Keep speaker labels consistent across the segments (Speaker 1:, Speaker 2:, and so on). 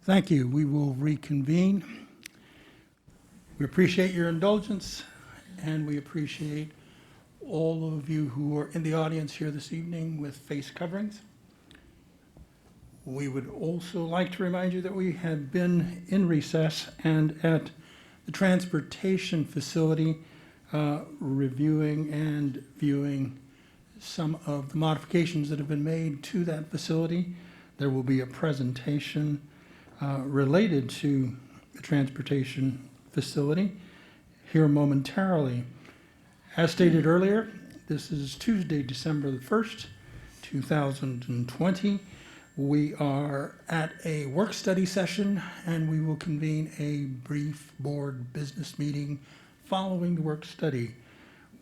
Speaker 1: Thank you. We will reconvene. We appreciate your indulgence, and we appreciate all of you who are in the audience here this evening with face coverings. We would also like to remind you that we have been in recess and at the transportation facility reviewing and viewing some of the modifications that have been made to that facility. There will be a presentation related to the transportation facility here momentarily. As stated earlier, this is Tuesday, December the 1st, 2020. We are at a work study session, and we will convene a brief board business meeting following the work study.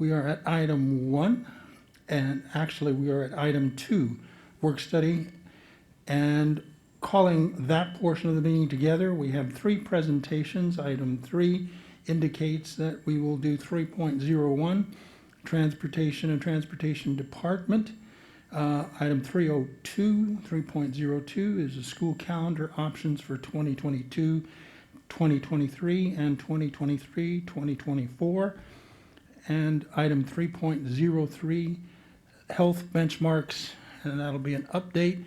Speaker 1: We are at item 1, and actually we are at item 2, work study, and calling that portion of the meeting together, we have 3 presentations. Item 3 indicates that we will do 3.01, Transportation and Transportation Department. Item 3.02 is the school calendar options for 2022, 2023, and 2023-2024. And item 3.03, health benchmarks, and that'll be an update.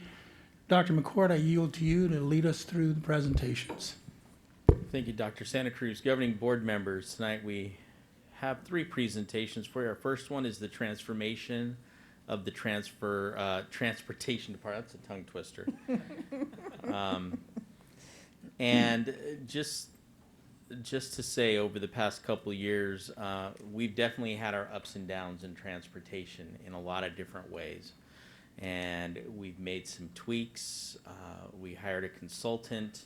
Speaker 1: Dr. McCord, I yield to you to lead us through the presentations.
Speaker 2: Thank you, Dr. Santa Cruz. Governing board members, tonight we have 3 presentations for you. Our first one is the transformation of the transportation department. That's a tongue twister. And just to say, over the past couple of years, we've definitely had our ups and downs in transportation in a lot of different ways. And we've made some tweaks. We hired a consultant,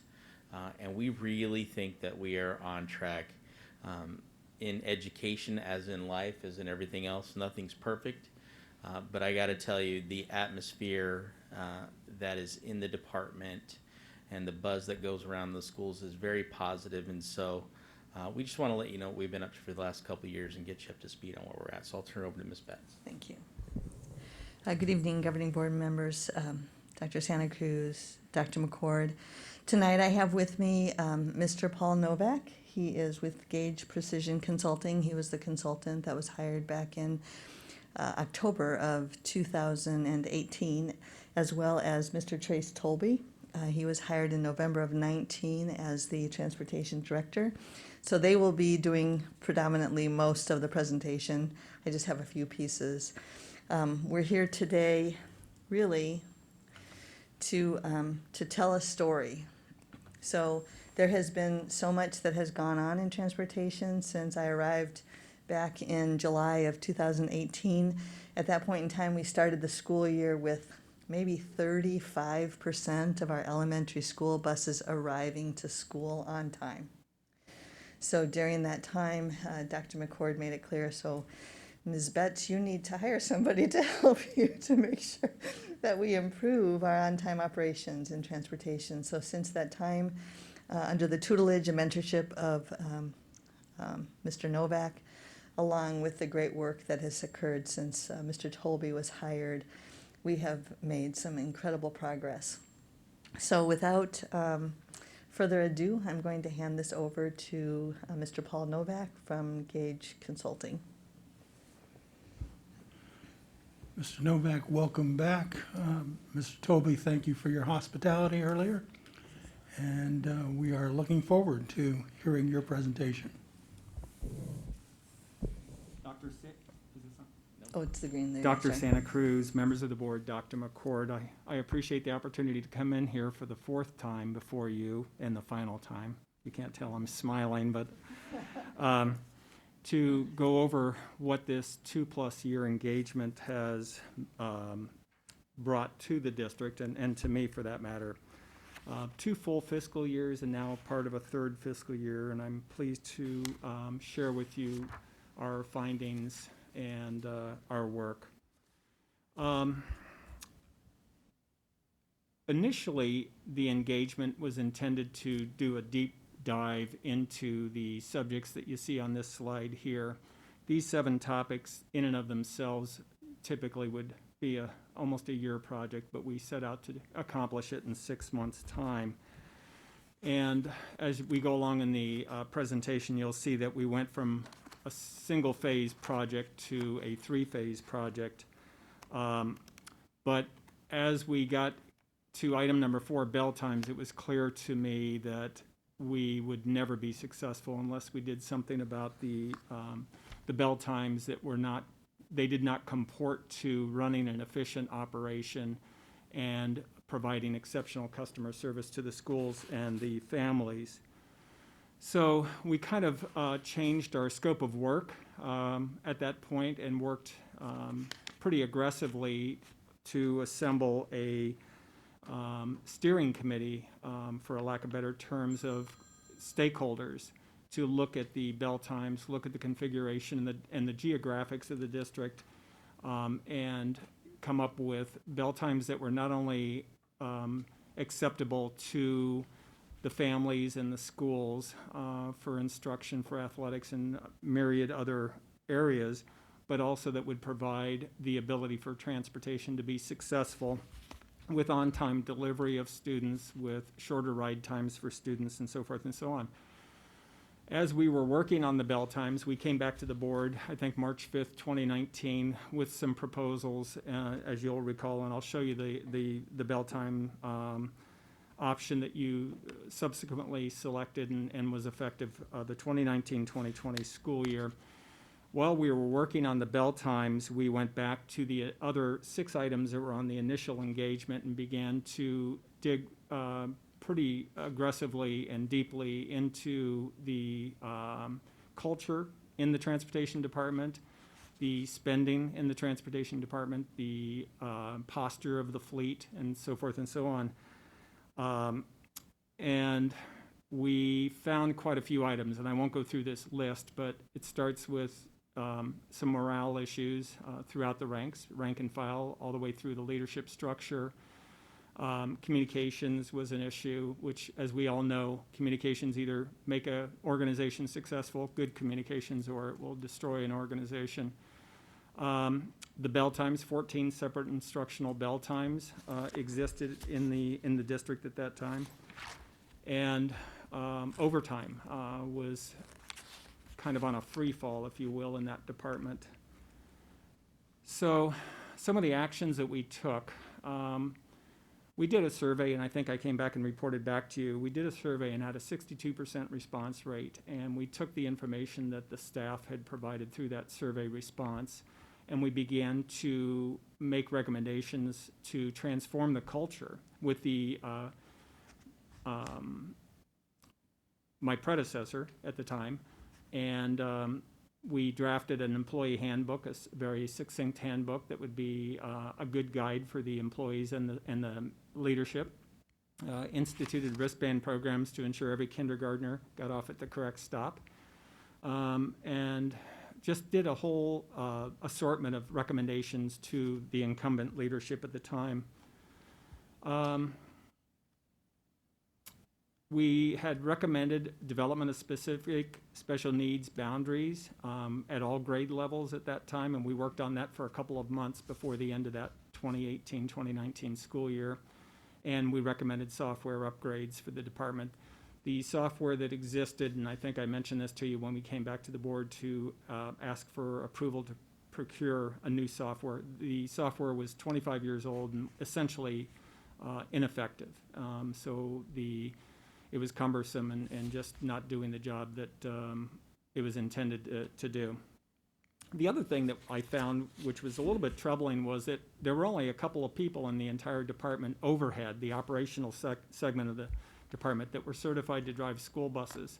Speaker 2: and we really think that we are on track. In education, as in life, as in everything else, nothing's perfect. But I got to tell you, the atmosphere that is in the department and the buzz that goes around the schools is very positive. And so we just want to let you know what we've been up to for the last couple of years and get you up to speed on where we're at. So I'll turn it over to Ms. Betts.
Speaker 3: Thank you. Good evening, governing board members, Dr. Santa Cruz, Dr. McCord. Tonight I have with me Mr. Paul Novak. He is with Gage Precision Consulting. He was the consultant that was hired back in October of 2018, as well as Mr. Trace Tolby. He was hired in November of 19 as the transportation director. So they will be doing predominantly most of the presentation. I just have a few pieces. We're here today really to tell a story. So there has been so much that has gone on in transportation since I arrived back in July of 2018. At that point in time, we started the school year with maybe 35% of our elementary school buses arriving to school on time. So during that time, Dr. McCord made it clear, so Ms. Betts, you need to hire somebody to help you to make sure that we improve our on-time operations in transportation. So since that time, under the tutelage and mentorship of Mr. Novak, along with the great work that has occurred since Mr. Tolby was hired, we have made some incredible progress. So without further ado, I'm going to hand this over to Mr. Paul Novak from Gage Consulting.
Speaker 1: Mr. Novak, welcome back. Mr. Tolby, thank you for your hospitality earlier. And we are looking forward to hearing your presentation.
Speaker 3: Oh, it's the green there.
Speaker 4: Dr.
Speaker 3: Sorry.
Speaker 4: Santa Cruz, members of the board, Dr. McCord, I appreciate the opportunity to come in here for the 4th time before you and the final time. You can't tell I'm smiling, but to go over what this 2+ year engagement has brought to the district and to me for that matter. 2 full fiscal years and now part of a 3rd fiscal year, and I'm pleased to share with you our findings and our work. Initially, the engagement was intended to do a deep dive into the subjects that you see on this slide here. These 7 topics in and of themselves typically would be almost a year project, but we set out to accomplish it in 6 months' time. And as we go along in the presentation, you'll see that we went from a single-phase project to a three-phase project. But as we got to item number 4, bell times, it was clear to me that we would never be successful unless we did something about the bell times that were not, they did not comport to running an efficient operation and providing exceptional customer service to the schools and the families. So we kind of changed our scope of work at that point and worked pretty aggressively to assemble a steering committee, for a lack of better terms, of stakeholders to look at the bell times, look at the configuration and the geographics of the district, and come up with bell times that were not only acceptable to the families and the schools for instruction, for athletics, and myriad other areas, but also that would provide the ability for transportation to be successful with on-time delivery of students, with shorter ride times for students, and so forth and so on. As we were working on the bell times, we came back to the board, I think March 5th, 2019, with some proposals, as you'll recall, and I'll show you the bell time option that you subsequently selected and was effective the 2019-2020 school year. While we were working on the bell times, we went back to the other 6 items that were on the initial engagement and began to dig pretty aggressively and deeply into the culture in the transportation department, the spending in the transportation department, the posture of the fleet, and so forth and so on. And we found quite a few items, and I won't go through this list, but it starts with some morale issues throughout the ranks, rank and file, all the way through the leadership structure. Communications was an issue, which, as we all know, communications either make an organization successful, good communications, or it will destroy an organization. The bell times, 14 separate instructional bell times existed in the district at that time. And overtime was kind of on a free fall, if you will, in that department. So some of the actions that we took, we did a survey, and I think I came back and reported back to you. We did a survey and had a 62% response rate, and we took the information that the staff had provided through that survey response, and we began to make recommendations to transform the culture with the my predecessor at the time, and we drafted an employee handbook, a very succinct handbook that would be a good guide for the employees and the leadership. Instituted wristband programs to ensure every kindergartner got off at the correct stop, and just did a whole assortment of recommendations to the incumbent leadership at the time. We had recommended development of specific special needs boundaries at all grade levels at that time, and we worked on that for a couple of months before the end of that 2018-2019 school year. And we recommended software upgrades for the department. The software that existed, and I think I mentioned this to you when we came back to the board to ask for approval to procure a new software. The software was 25 years old and essentially ineffective. So it was cumbersome and just not doing the job that it was intended to do. The other thing that I found, which was a little bit troubling, was that there were only a couple of people in the entire department overhead, the operational segment of the department, that were certified to drive school buses.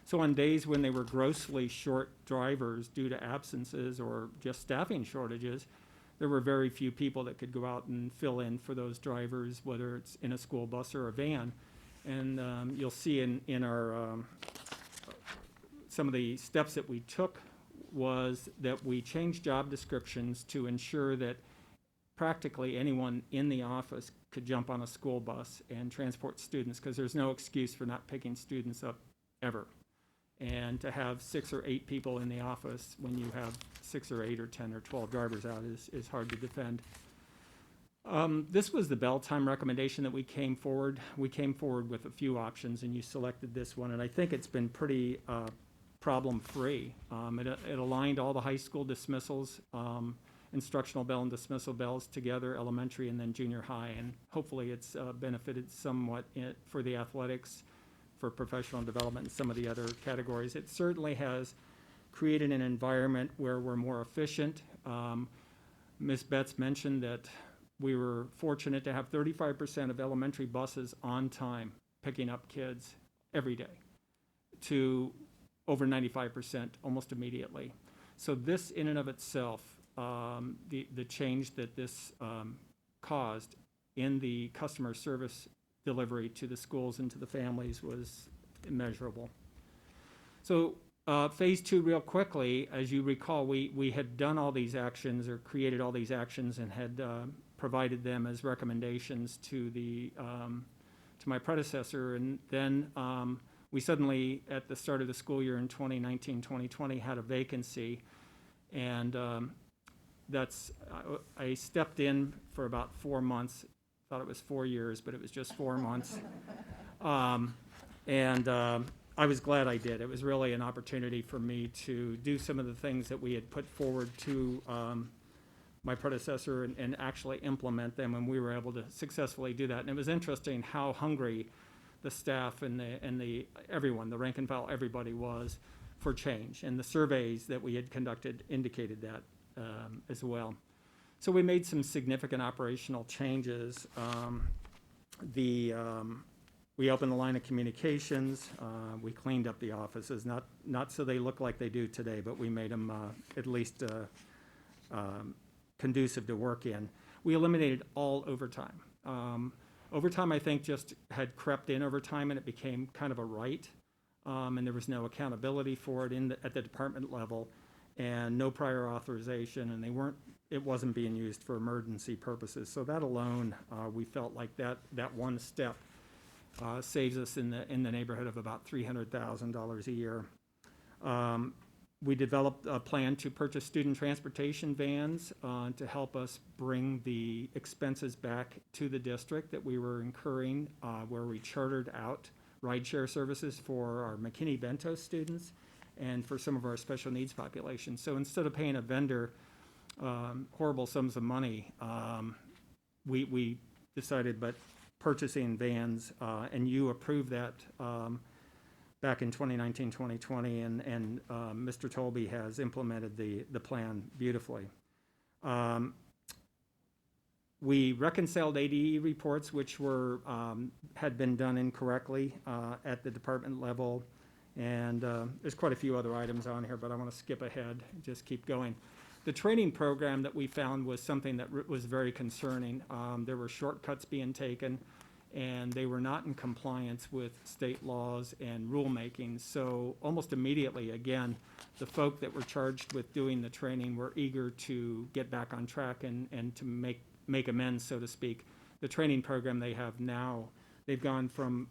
Speaker 4: So on days when they were grossly short drivers due to absences or just staffing shortages, there were very few people that could go out and fill in for those drivers, whether it's in a school bus or a van. And you'll see in our some of the steps that we took was that we changed job descriptions to ensure that practically anyone in the office could jump on a school bus and transport students, because there's no excuse for not picking students up ever. And to have 6 or 8 people in the office when you have 6 or 8 or 10 or 12 drivers out is hard to defend. This was the bell time recommendation that we came forward. We came forward with a few options, and you selected this one, and I think it's been pretty problem-free. It aligned all the high school dismissals, instructional bell and dismissal bells together, elementary and then junior high, and hopefully it's benefited somewhat for the athletics, for professional development, and some of the other categories. It certainly has created an environment where we're more efficient. Ms. Betts mentioned that we were fortunate to have 35% of elementary buses on time picking up kids every day, to over 95% almost immediately. So this in and of itself, the change that this caused in the customer service delivery to the schools and to the families was immeasurable. So phase 2, real quickly, as you recall, we had done all these actions or created all these actions and had provided them as recommendations to the to my predecessor, and then we suddenly, at the start of the school year in 2019-2020, had a vacancy, and I stepped in for about 4 months. Thought it was 4 years, but it was just 4 months. I was glad I did. It was really an opportunity for me to do some of the things that we had put forward to my predecessor and actually implement them, and we were able to successfully do that. And it was interesting how hungry the staff and everyone, the rank and file, everybody was for change. And the surveys that we had conducted indicated that as well. So we made some significant operational changes. We opened the line of communications. We cleaned up the offices, not so they look like they do today, but we made them at least conducive to work in. We eliminated all overtime. Overtime, I think, just had crept in over time, and it became kind of a right, and there was no accountability for it at the department level, and no prior authorization, and it wasn't being used for emergency purposes. So that alone, we felt like that one step saves us in the neighborhood of about $300,000 a year. We developed a plan to purchase student transportation vans to help us bring the expenses back to the district that we were incurring, where we chartered out rideshare services for our McKinney-Bento students and for some of our special needs populations. So instead of paying a vendor horrible sums of money, we decided, but purchasing vans, and you approved that back in 2019, 2020, and Mr. Tolby has implemented the plan beautifully. We reconciled ADE reports, which had been done incorrectly at the department level, and there's quite a few other items on here, but I want to skip ahead and just keep going. The training program that we found was something that was very concerning. There were shortcuts being taken, and they were not in compliance with state laws and rulemaking. So almost immediately, again, the folk that were charged with doing the training were eager to get back on track and to make amends, so to speak. The training program they have now, they've gone from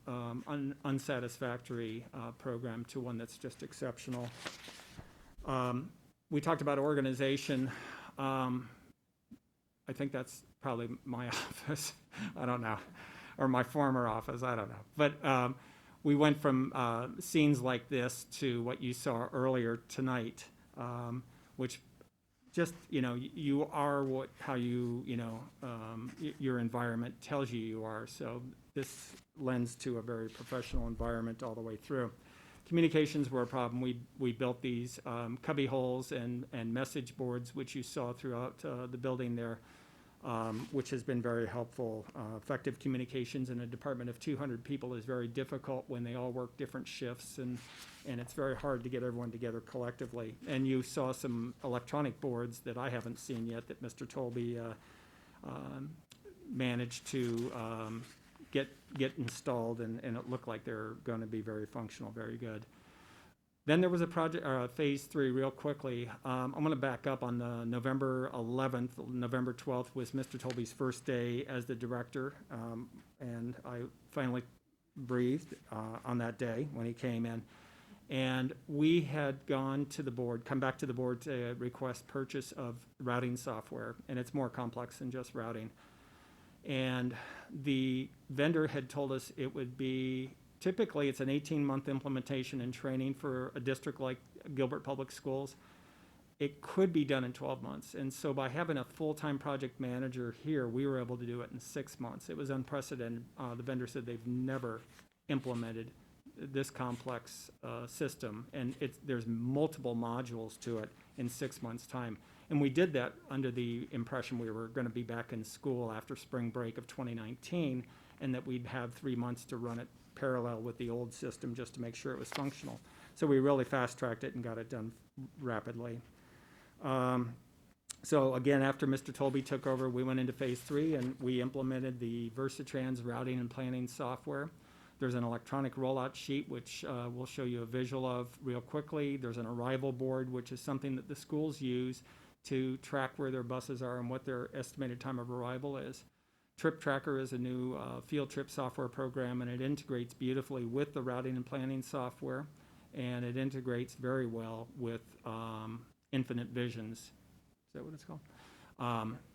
Speaker 4: unsatisfactory program to one that's just exceptional. We talked about organization. I think that's probably my office. I don't know. Or my former office, I don't know. But we went from scenes like this to what you saw earlier tonight, which just, you are how your environment tells you are. So this lends to a very professional environment all the way through. Communications were a problem. We built these cubby holes and message boards, which you saw throughout the building there, which has been very helpful. Effective communications in a department of 200 people is very difficult when they all work different shifts, and it's very hard to get everyone together collectively. And you saw some electronic boards that I haven't seen yet that Mr. Tolby managed to get installed, and it looked like they're going to be very functional, very good. Then there was a project, phase 3, real quickly. I'm going to back up on the November 11th. November 12th was Mr. Tolby's first day as the director, and I finally breathed on that day when he came in. And we had come back to the board to request purchase of routing software, and it's more complex than just routing. And the vendor had told us it would be, typically it's an 18-month implementation and training for a district like Gilbert Public Schools. It could be done in 12 months. And so by having a full-time project manager here, we were able to do it in 6 months. It was unprecedented. The vendor said they've never implemented this complex system, and there's multiple modules to it in 6 months' time. And we did that under the impression we were going to be back in school after spring break of 2019, and that we'd have 3 months to run it parallel with the old system just to make sure it was functional. So we really fast-tracked it and got it done rapidly. So again, after Mr. Tolby took over, we went into phase 3 and we implemented the Versatrans routing and planning software. There's an electronic rollout sheet, which we'll show you a visual of real quickly. There's an arrival board, which is something that the schools use to track where their buses are and what their estimated time of arrival is. Trip Tracker is a new field trip software program, and it integrates beautifully with the routing and planning software, and it integrates very well with Infinite Visions. Is that what it's called?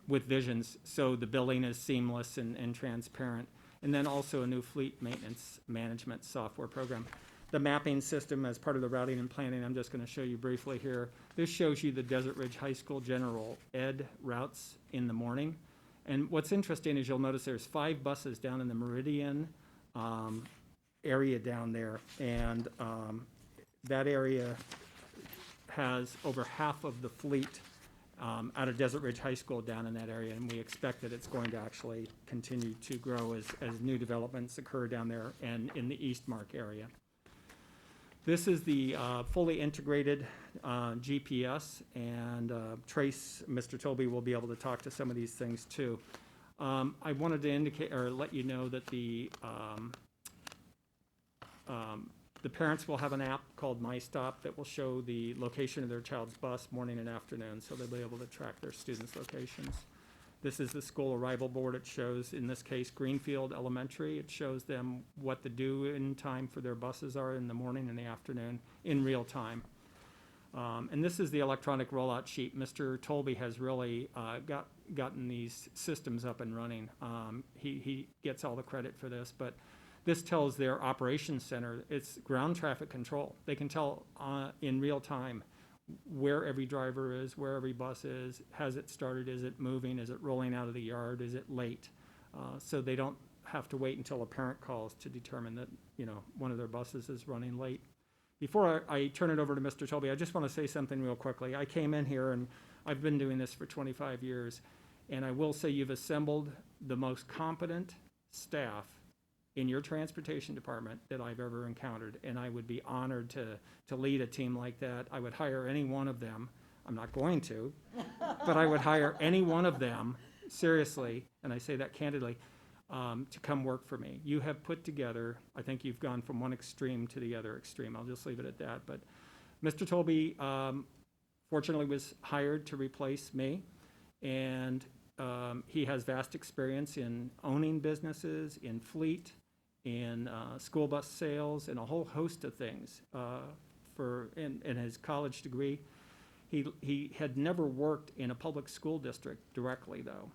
Speaker 4: With Visions, so the billing is seamless and transparent. And then also a new fleet maintenance management software program. The mapping system as part of the routing and planning, I'm just going to show you briefly here. This shows you the Desert Ridge High School general ed routes in the morning. And what's interesting is you'll notice there's 5 buses down in the Meridian area down there. And that area has over half of the fleet out of Desert Ridge High School down in that area, and we expect that it's going to actually continue to grow as new developments occur down there and in the Eastmark area. This is the fully integrated GPS, and Trace, Mr. Tolby will be able to talk to some of these things too. I wanted to indicate or let you know that the parents will have an app called MyStop that will show the location of their child's bus morning and afternoon, so they'll be able to track their students' locations. This is the school arrival board. It shows, in this case, Greenfield Elementary. It shows them what the due-in time for their buses are in the morning and the afternoon in real time. And this is the electronic rollout sheet. Mr. Tolby has really gotten these systems up and running. He gets all the credit for this, but this tells their operations center, it's ground traffic control. They can tell in real time where every driver is, where every bus is, has it started, is it moving, is it rolling out of the yard, is it late? So they don't have to wait until a parent calls to determine that, one of their buses is running late. Before I turn it over to Mr. Tolby, I just want to say something real quickly. I came in here and I've been doing this for 25 years, and I will say you've assembled the most competent staff in your transportation department that I've ever encountered, and I would be honored to lead a team like that. I would hire any one of them. I'm not going to, but I would hire any one of them, seriously, and I say that candidly, to come work for me. You have put together, I think you've gone from one extreme to the other extreme. I'll just leave it at that. But Mr. Tolby, fortunately, was hired to replace me, and he has vast experience in owning businesses, in fleet, in school bus sales, and a whole host of things. In his college degree, he had never worked in a public school district directly, though.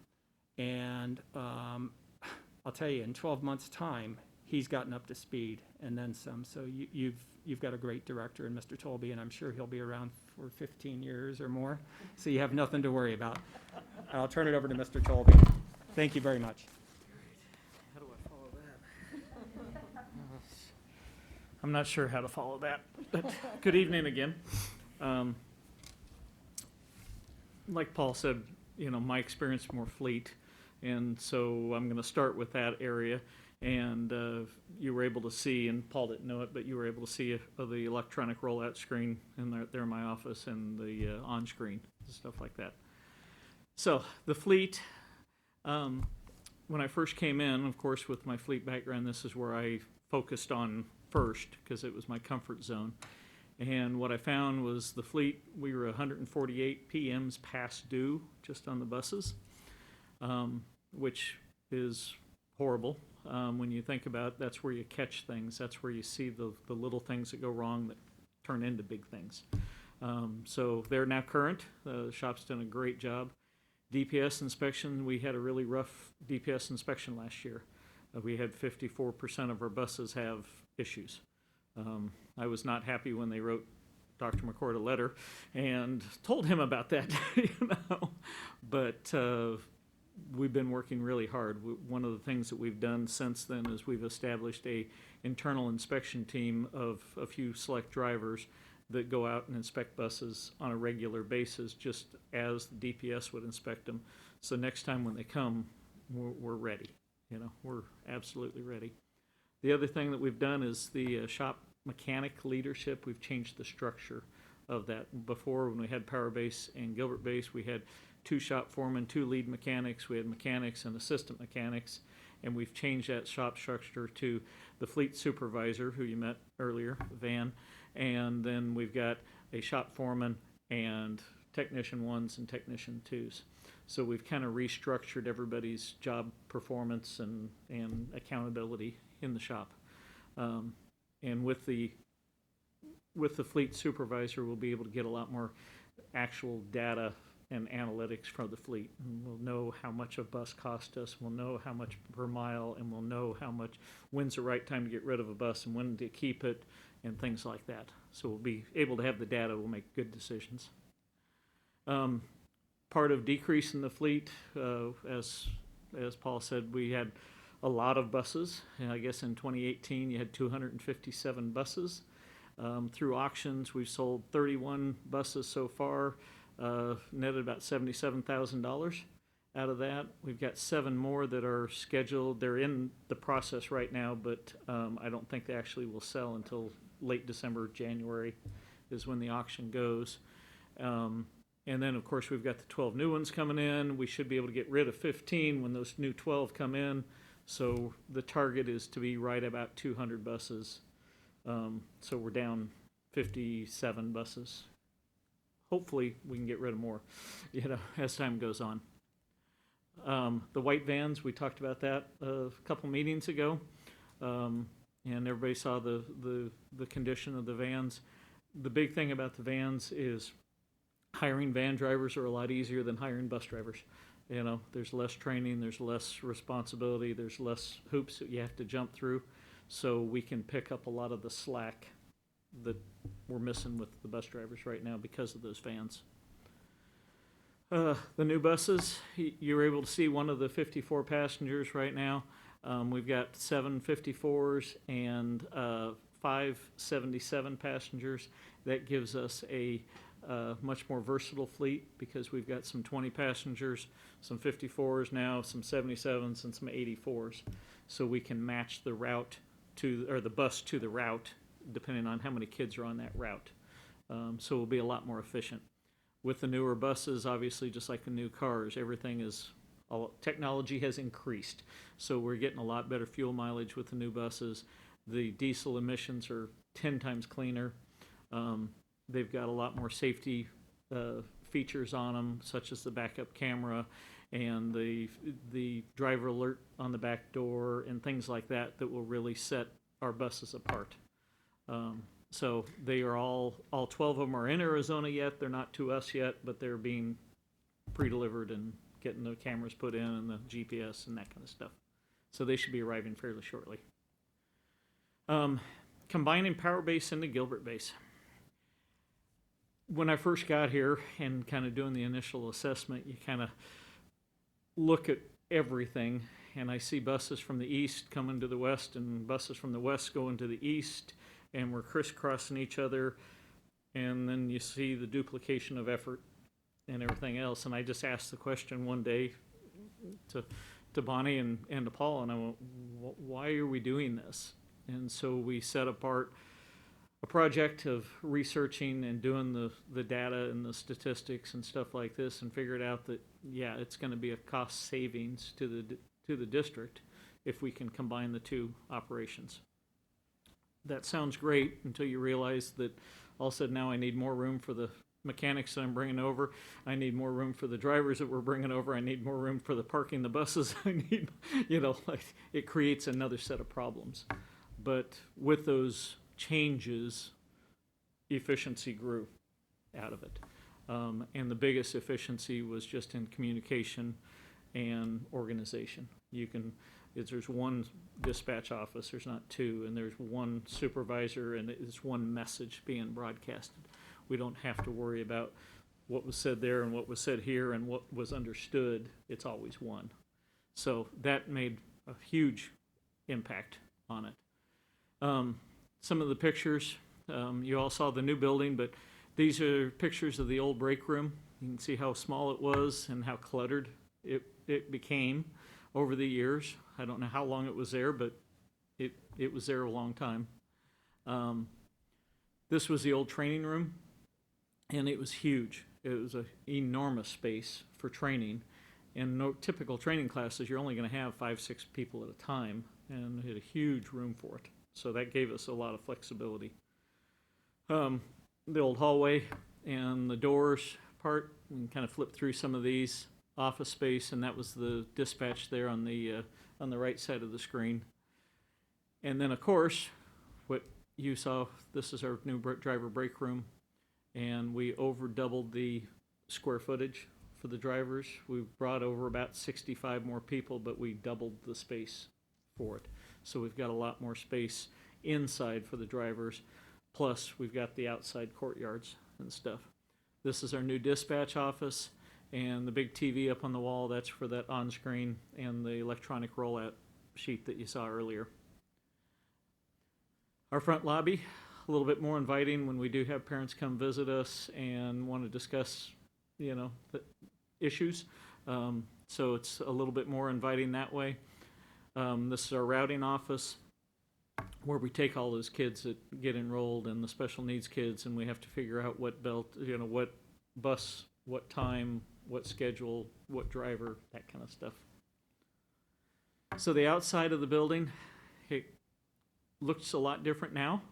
Speaker 4: And I'll tell you, in 12 months' time, he's gotten up to speed and then some. So you've got a great director in Mr. Tolby, and I'm sure he'll be around for 15 years or more. So you have nothing to worry about. I'll turn it over to Mr. Tolby. Thank you very much.
Speaker 5: How do I follow that? I'm not sure how to follow that, but good evening again. Like Paul said, my experience more fleet, and so I'm going to start with that area. And you were able to see, and Paul didn't know it, but you were able to see the electronic rollout screen in there in my office, and the on-screen, stuff like that. So the fleet, when I first came in, of course, with my fleet background, this is where I focused on first because it was my comfort zone. And what I found was the fleet, we were 148 PMs past due just on the buses, which is horrible. When you think about it, that's where you catch things. That's where you see the little things that go wrong that turn into big things. So they're now current. The shop's done a great job. DPS inspection, we had a really rough DPS inspection last year. We had 54% of our buses have issues. I was not happy when they wrote Dr. McCord a letter and told him about that, But we've been working really hard. One of the things that we've done since then is we've established a internal inspection team of a few select drivers that go out and inspect buses on a regular basis, just as the DPS would inspect them. So next time when they come, we're ready. We're absolutely ready. The other thing that we've done is the shop mechanic leadership. We've changed the structure of that. Before, when we had Power Base and Gilbert Base, we had 2 shop foremen, 2 lead mechanics. We had mechanics and assistant mechanics. And we've changed that shop structure to the fleet supervisor, who you met earlier, Van. And then we've got a shop foreman and technician 1s and technician 2s. So we've kind of restructured everybody's job performance and accountability in the shop. And with the fleet supervisor, we'll be able to get a lot more actual data and analytics from the fleet. And we'll know how much a bus cost us, we'll know how much per mile, and we'll know when's the right time to get rid of a bus and when to keep it, and things like that. So we'll be able to have the data, we'll make good decisions. Part of decreasing the fleet, as Paul said, we had a lot of buses. And I guess in 2018 you had 257 buses. Through auctions, we've sold 31 buses so far, netted about $77,000 out of that. We've got 7 more that are scheduled. They're in the process right now, but I don't think they actually will sell until late December, January is when the auction goes. And then, of course, we've got the 12 new ones coming in. We should be able to get rid of 15 when those new 12 come in. So the target is to be right about 200 buses. So we're down 57 buses. Hopefully, we can get rid of more, as time goes on. The white vans, we talked about that a couple meetings ago. And everybody saw the condition of the vans. The big thing about the vans is hiring van drivers are a lot easier than hiring bus drivers. There's less training, there's less responsibility, there's less hoops that you have to jump through. So we can pick up a lot of the slack that we're missing with the bus drivers right now because of those vans. The new buses, you're able to see one of the 54 passengers right now. We've got 7 54s and 5 77 passengers. That gives us a much more versatile fleet because we've got some 20 passengers, some 54s now, some 77s, and some 84s. So we can match the route the bus to the route, depending on how many kids are on that route. So we'll be a lot more efficient. With the newer buses, obviously, just like the new cars, technology has increased. So we're getting a lot better fuel mileage with the new buses. The diesel emissions are 10 times cleaner. They've got a lot more safety features on them, such as the backup camera and the driver alert on the back door and things like that will really set our buses apart. So they are all 12 of them are in Arizona yet. They're not to us yet, but they're being pre-delivered and getting the cameras put in and the GPS and that kind of stuff. So they should be arriving fairly shortly. Combining Power Base into Gilbert Base. When I first got here and kind of doing the initial assessment, you kind of look at everything, and I see buses from the east coming to the west and buses from the west going to the east, and we're crisscrossing each other, and then you see the duplication of effort and everything else. And I just asked the question one day to Bonnie and to Paul, and I went, why are we doing this? And so we set apart a project of researching and doing the data and the statistics and stuff like this, and figured out that, yeah, it's going to be a cost savings to the district if we can combine the two operations. That sounds great until you realize that all of a sudden now I need more room for the mechanics that I'm bringing over. I need more room for the drivers that we're bringing over. I need more room for the parking the buses. I need, it creates another set of problems. But with those changes, efficiency grew out of it. And the biggest efficiency was just in communication and organization. There's one dispatch office, there's not two, and there's one supervisor, and it's one message being broadcasted. We don't have to worry about what was said there and what was said here and what was understood. It's always one. So that made a huge impact on it. Some of the pictures, you all saw the new building, but these are pictures of the old break room. You can see how small it was and how cluttered it became over the years. I don't know how long it was there, but it was there a long time. This was the old training room, and it was huge. It was an enormous space for training. In no typical training classes, you're only going to have 5, 6 people at a time, and it had a huge room for it. So that gave us a lot of flexibility. The old hallway and the doors part, we can kind of flip through some of these. Office space, and that was the dispatch there on the right side of the screen. And then, of course, what you saw, this is our new driver break room, and we over doubled the square footage for the drivers. We brought over about 65 more people, but we doubled the space for it. So we've got a lot more space inside for the drivers, plus we've got the outside courtyards and stuff. This is our new dispatch office, and the big TV up on the wall, that's for that on-screen and the electronic rollout sheet that you saw earlier. Our front lobby, a little bit more inviting when we do have parents come visit us and want to discuss, the issues. So it's a little bit more inviting that way. This is our routing office, where we take all those kids that get enrolled and the special needs kids, and we have to figure out what what bus, what time, what schedule, what driver, that kind of stuff. So the outside of the building, it looks a lot different now.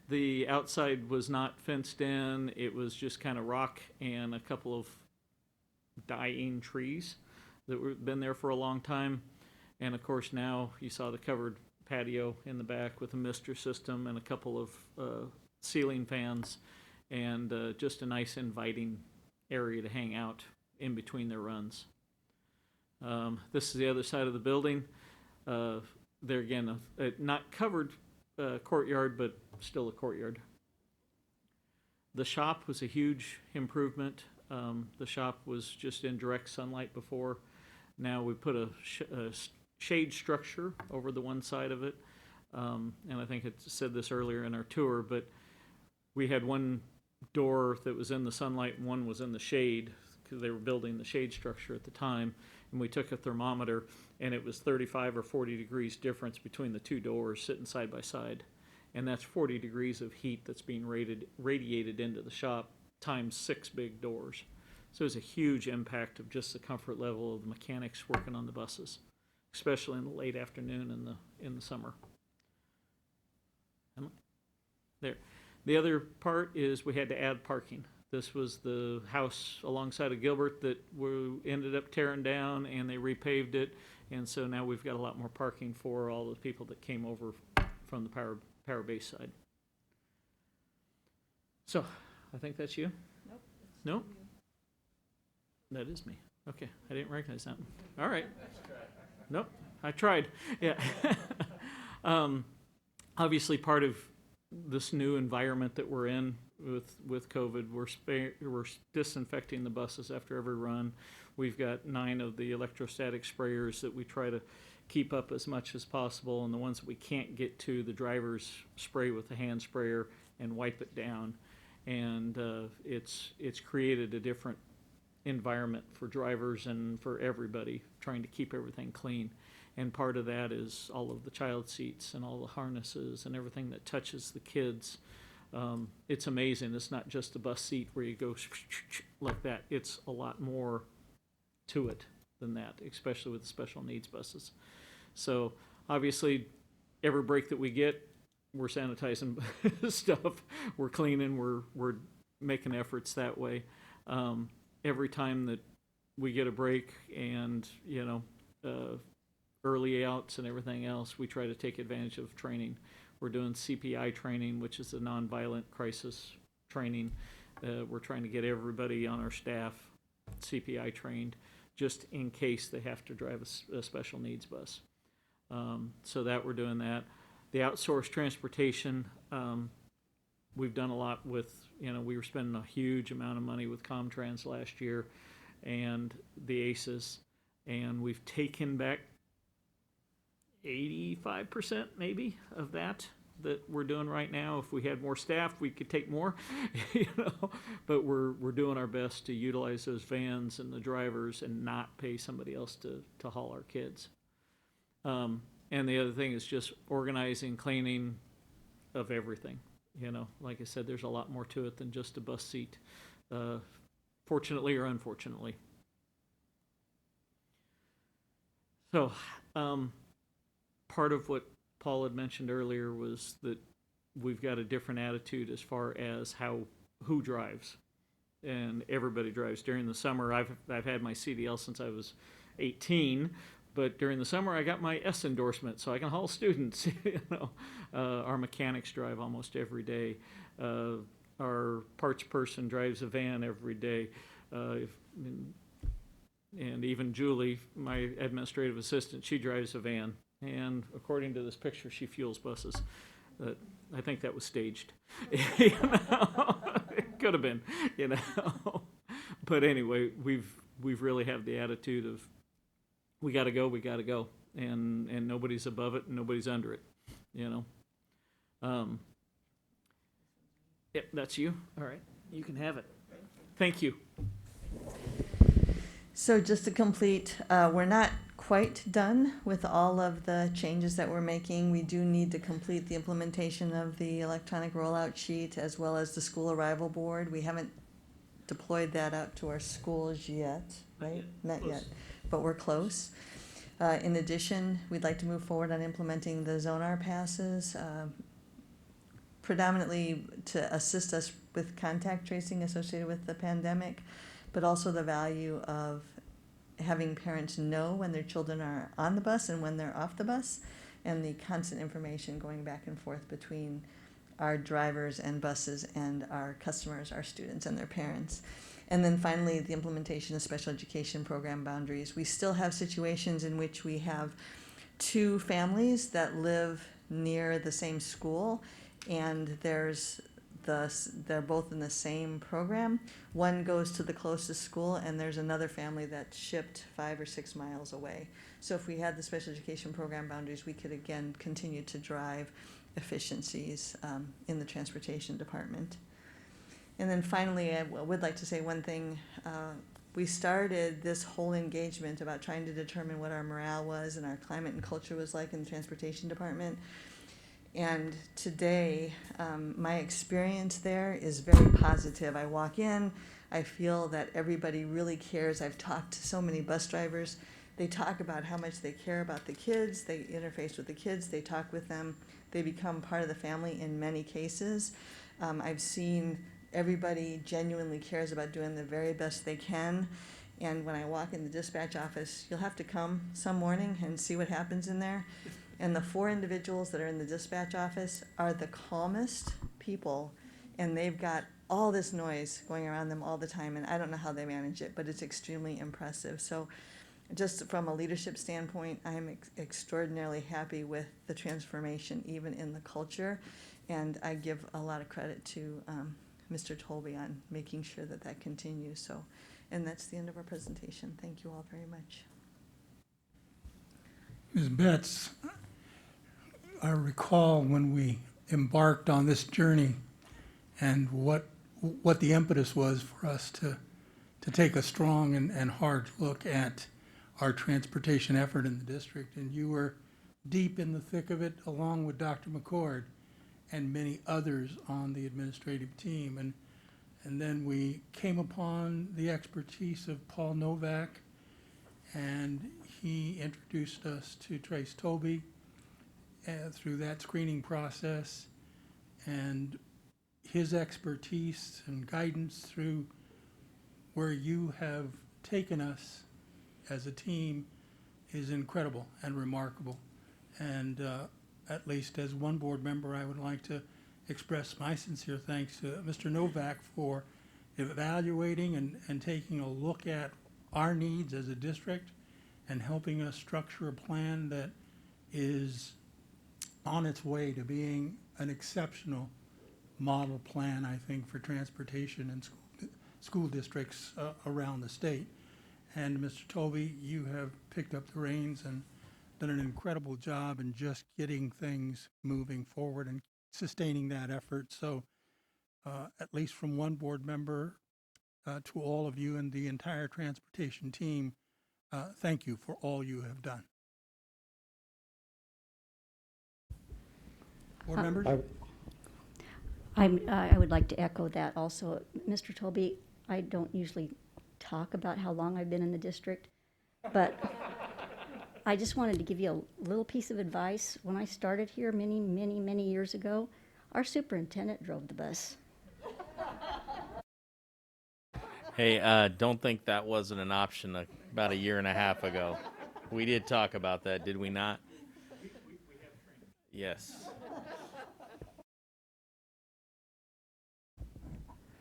Speaker 5: The outside was not fenced in. It was just kind of rock and a couple of dying trees that were been there for a long time. And of course now you saw the covered patio in the back with a mister system and a couple of ceiling fans, and just a nice inviting area to hang out in between their runs. This is the other side of the building. There again, not covered courtyard, but still a courtyard. The shop was a huge improvement. The shop was just in direct sunlight before. Now we put a shade structure over the one side of it. And I think it said this earlier in our tour, but we had one door that was in the sunlight and one was in the shade, because they were building the shade structure at the time. And we took a thermometer, and it was 35 or 40 degrees difference between the two doors sitting side by side. And that's 40 degrees of heat that's being radiated into the shop times 6 big doors. So it was a huge impact of just the comfort level of the mechanics working on the buses, especially in the late afternoon in the summer. There. The other part is we had to add parking. This was the house alongside of Gilbert that we ended up tearing down, and they repaved it, and so now we've got a lot more parking for all the people that came over from the power base side. So, I think that's you?
Speaker 3: Nope.
Speaker 5: Nope? That is me. Okay, I didn't recognize that. All right. Nope, I tried. Yeah. Obviously, part of this new environment that we're in with COVID, we're disinfecting the buses after every run. We've got 9 of the electrostatic sprayers that we try to keep up as much as possible, and the ones that we can't get to, the drivers spray with a hand sprayer and wipe it down. And it's created a different environment for drivers and for everybody, trying to keep everything clean. And part of that is all of the child seats and all the harnesses and everything that touches the kids. It's amazing. It's not just a bus seat where you go like that. It's a lot more to it than that, especially with the special needs buses. So obviously, every break that we get, we're sanitizing stuff. We're cleaning. We're making efforts that way. Every time that we get a break and, early outs and everything else, we try to take advantage of training. We're doing CPI training, which is a nonviolent crisis training. We're trying to get everybody on our staff CPI trained, just in case they have to drive a special needs bus. So that we're doing that. The outsourced transportation, we've done a lot with, we were spending a huge amount of money with Comtrans last year and the ACEs, and we've taken back 85% maybe of that we're doing right now. If we had more staff, we could take more, but we're doing our best to utilize those vans and the drivers and not pay somebody else to haul our kids. And the other thing is just organizing, cleaning of everything. Like I said, there's a lot more to it than just a bus seat, fortunately or unfortunately. So, part of what Paul had mentioned earlier was that we've got a different attitude as far as who drives, and everybody drives. During the summer, I've had my CDL since I was 18. But during the summer, I got my S endorsement, so I can haul students. Our mechanics drive almost every day. Our parts person drives a van every day. And even Julie, my administrative assistant, she drives a van. And according to this picture, she fuels buses. I think that was staged. It could have been, But anyway, we've really have the attitude of, we got to go, and nobody's above it and nobody's under it, Yep, that's you. All right, you can have it. Thank you.
Speaker 3: So just to complete, we're not quite done with all of the changes that we're making. We do need to complete the implementation of the electronic rollout sheet as well as the school arrival board. We haven't deployed that out to our schools yet, right? Not yet, but we're close. In addition, we'd like to move forward on implementing the Zonar passes, predominantly to assist us with contact tracing associated with the pandemic, but also the value of having parents know when their children are on the bus and when they're off the bus, and the constant information going back and forth between our drivers and buses and our customers, our students and their parents. And then finally, the implementation of special education program boundaries. We still have situations in which we have two families that live near the same school, and they're both in the same program. One goes to the closest school, and there's another family that's shipped 5 or 6 miles away. So if we had the special education program boundaries, we could again continue to drive efficiencies in the transportation department. And then finally, I would like to say one thing. We started this whole engagement about trying to determine what our morale was and our climate and culture was like in the transportation department. And today, my experience there is very positive. I walk in, I feel that everybody really cares. I've talked to so many bus drivers. They talk about how much they care about the kids. They interface with the kids. They talk with them. They become part of the family in many cases. I've seen everybody genuinely cares about doing the very best they can. And when I walk in the dispatch office, you'll have to come some morning and see what happens in there. And the 4 individuals that are in the dispatch office are the calmest people, and they've got all this noise going around them all the time, and I don't know how they manage it, but it's extremely impressive. So just from a leadership standpoint, I'm extraordinarily happy with the transformation, even in the culture, and I give a lot of credit to Mr. Tolby on making sure that that continues. So, and that's the end of our presentation. Thank you all very much.
Speaker 1: Ms. Betts, I recall when we embarked on this journey and what the impetus was for us to take a strong and hard look at our transportation effort in the district. And you were deep in the thick of it, along with Dr. McCord and many others on the administrative team. And then we came upon the expertise of Paul Novak, and he introduced us to Trace Tolby through that screening process, and his expertise and guidance through where you have taken us as a team is incredible and remarkable. And at least as one board member, I would like to express my sincere thanks to Mr. Novak for evaluating and taking a look at our needs as a district and helping us structure a plan that is on its way to being an exceptional model plan, I think, for transportation and school districts around the state. And Mr. Tolby, you have picked up the reins and done an incredible job in just getting things moving forward and sustaining that effort. So at least from one board member to all of you and the entire transportation team, thank you for all you have done. Board members?
Speaker 6: I would like to echo that also. Mr. Tolby, I don't usually talk about how long I've been in the district, but I just wanted to give you a little piece of advice. When I started here many years ago, our superintendent drove the bus.
Speaker 2: Hey, don't think that wasn't an option about a year and a half ago. We did talk about that, did we not? Yes.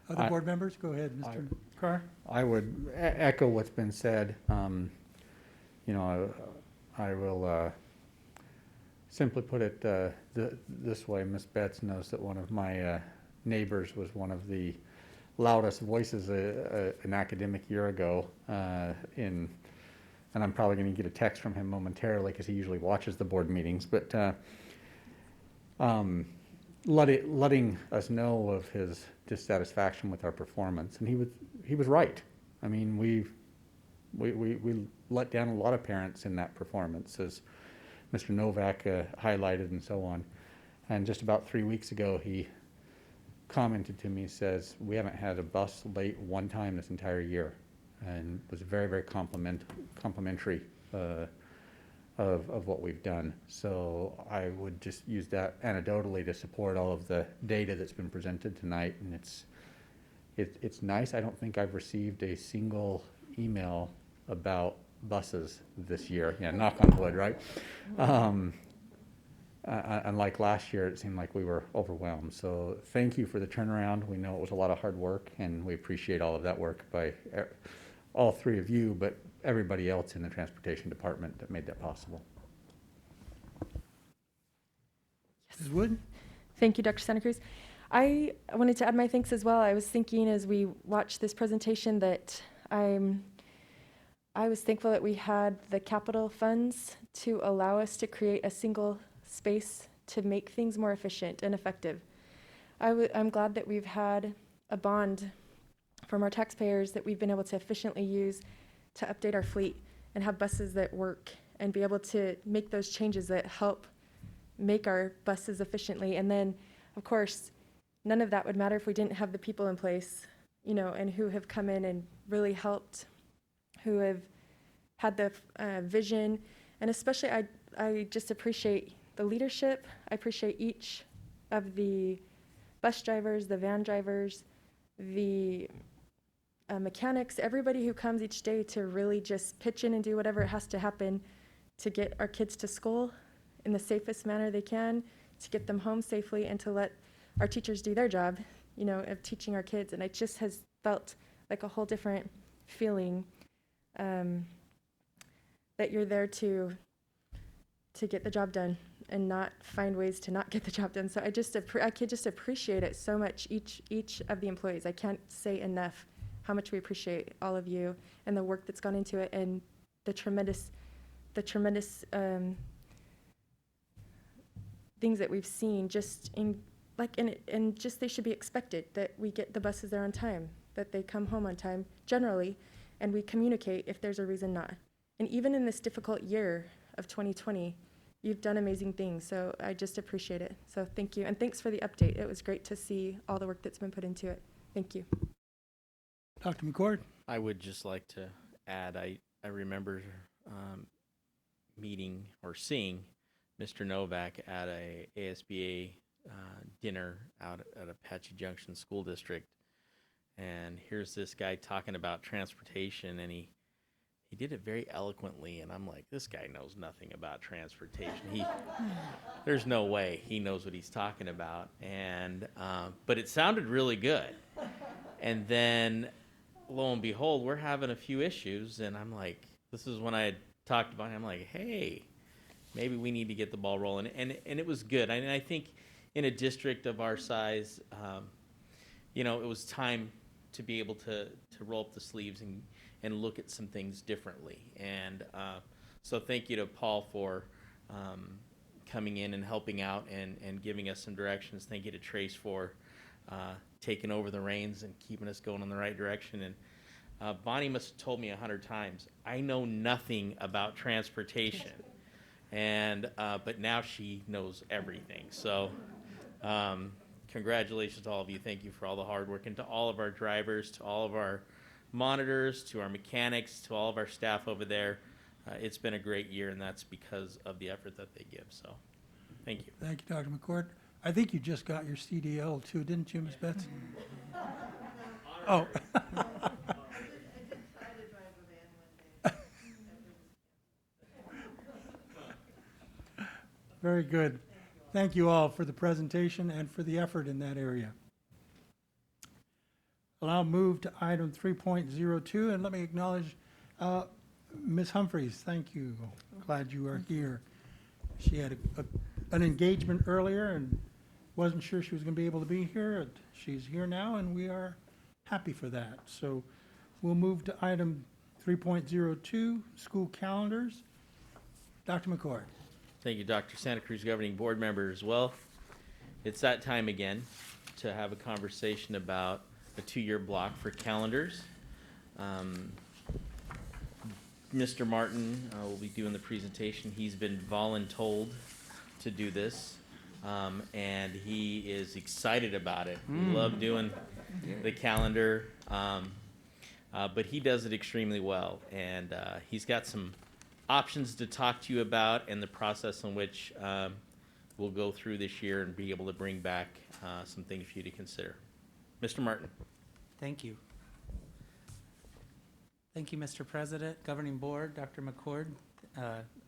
Speaker 1: Other board members? Go ahead, Mr. Carr.
Speaker 7: I would echo what's been said. You know, I will simply put it this way. Miss Betts knows that one of my neighbors was one of the loudest voices an academic year ago and I'm probably going to get a text from him momentarily because he usually watches the board meetings, but letting us know of his dissatisfaction with our performance, and he was right. I mean, we let down a lot of parents in that performance, as Mr. Novak highlighted and so on. And just about 3 weeks ago, he commented to me, says, we haven't had a bus late one time this entire year, and was very complimentary of what we've done. So I would just use that anecdotally to support all of the data that's been presented tonight, and it's nice. I don't think I've received a single email about buses this year. Yeah, knock on wood, right? Unlike last year, it seemed like we were overwhelmed. So thank you for the turnaround. We know it was a lot of hard work, and we appreciate all of that work by all three of you, but everybody else in the transportation department that made that possible.
Speaker 1: Ms. Wood?
Speaker 8: Thank you, Dr. Santa Cruz. I wanted to add my thanks as well. I was thinking as we watched this presentation that I was thankful that we had the capital funds to allow us to create a single space to make things more efficient and effective. I'm glad that we've had a bond from our taxpayers that we've been able to efficiently use to update our fleet and have buses that work and be able to make those changes that help make our buses efficiently. And then, of course, none of that would matter if we didn't have the people in place, you know, and who have come in and really helped, who have had the vision. And especially, I just appreciate the leadership. I appreciate each of the bus drivers, the van drivers, the mechanics, everybody who comes each day to really just pitch in and do whatever it has to happen to get our kids to school in the safest manner they can, to get them home safely, and to let our teachers do their job, you know, of teaching our kids. And it just has felt like a whole different feeling that you're there to get the job done and not find ways to not get the job done. So I could just appreciate it so much, each of the employees. I can't say enough how much we appreciate all of you and the work that's gone into it, and the tremendous things that we've seen just and just they should be expected, that we get the buses there on time, that they come home on time generally, and we communicate if there's a reason not. And even in this difficult year of 2020, you've done amazing things, so I just appreciate it. So thank you, and thanks for the update. It was great to see all the work that's been put into it. Thank you.
Speaker 1: Dr. McCord?
Speaker 2: I would just like to add, I remember meeting or seeing Mr. Novak at a ASBA dinner out at Apache Junction School District. And here's this guy talking about transportation, and he did it very eloquently, and I'm like, this guy knows nothing about transportation. There's no way he knows what he's talking about. And but it sounded really good. And then, lo and behold, we're having a few issues, and I'm like, this is when I had talked about it. I'm like, hey, maybe we need to get the ball rolling. And it was good. And I think in a district of our size, it was time to be able to roll up the sleeves and look at some things differently. And so thank you to Paul for coming in and helping out and giving us some directions. Thank you to Trace for taking over the reins and keeping us going in the right direction. And Bonnie must have told me 100 times, I know nothing about transportation. And but now she knows everything. So congratulations to all of you. Thank you for all the hard work, and to all of our drivers, to all of our monitors, to our mechanics, to all of our staff over there. It's been a great year, and that's because of the effort that they give. So thank you.
Speaker 1: Thank you, Dr. McCord. I think you just got your CDL too, didn't you, Ms. Betts? Oh. Very good. Thank you all for the presentation and for the effort in that area. I'll now move to item 3.02, and let me acknowledge Ms. Humphreys. Thank you. Glad you are here. She had an engagement earlier and wasn't sure she was going to be able to be here. She's here now, and we are happy for that. So we'll move to item 3.02, school calendars. Dr. McCord.
Speaker 2: Thank you, Dr. Santa Cruz Governing Board members. Well, it's that time again to have a conversation about a 2-year block for calendars. Mr. Martin will be doing the presentation. He's been voluntold to do this, and he is excited about it. We love doing the calendar, but he does it extremely well, and he's got some options to talk to you about and the process in which we'll go through this year and be able to bring back some things for you to consider. Mr. Martin.
Speaker 9: Thank you. Thank you, Mr. President, Governing Board, Dr. McCord.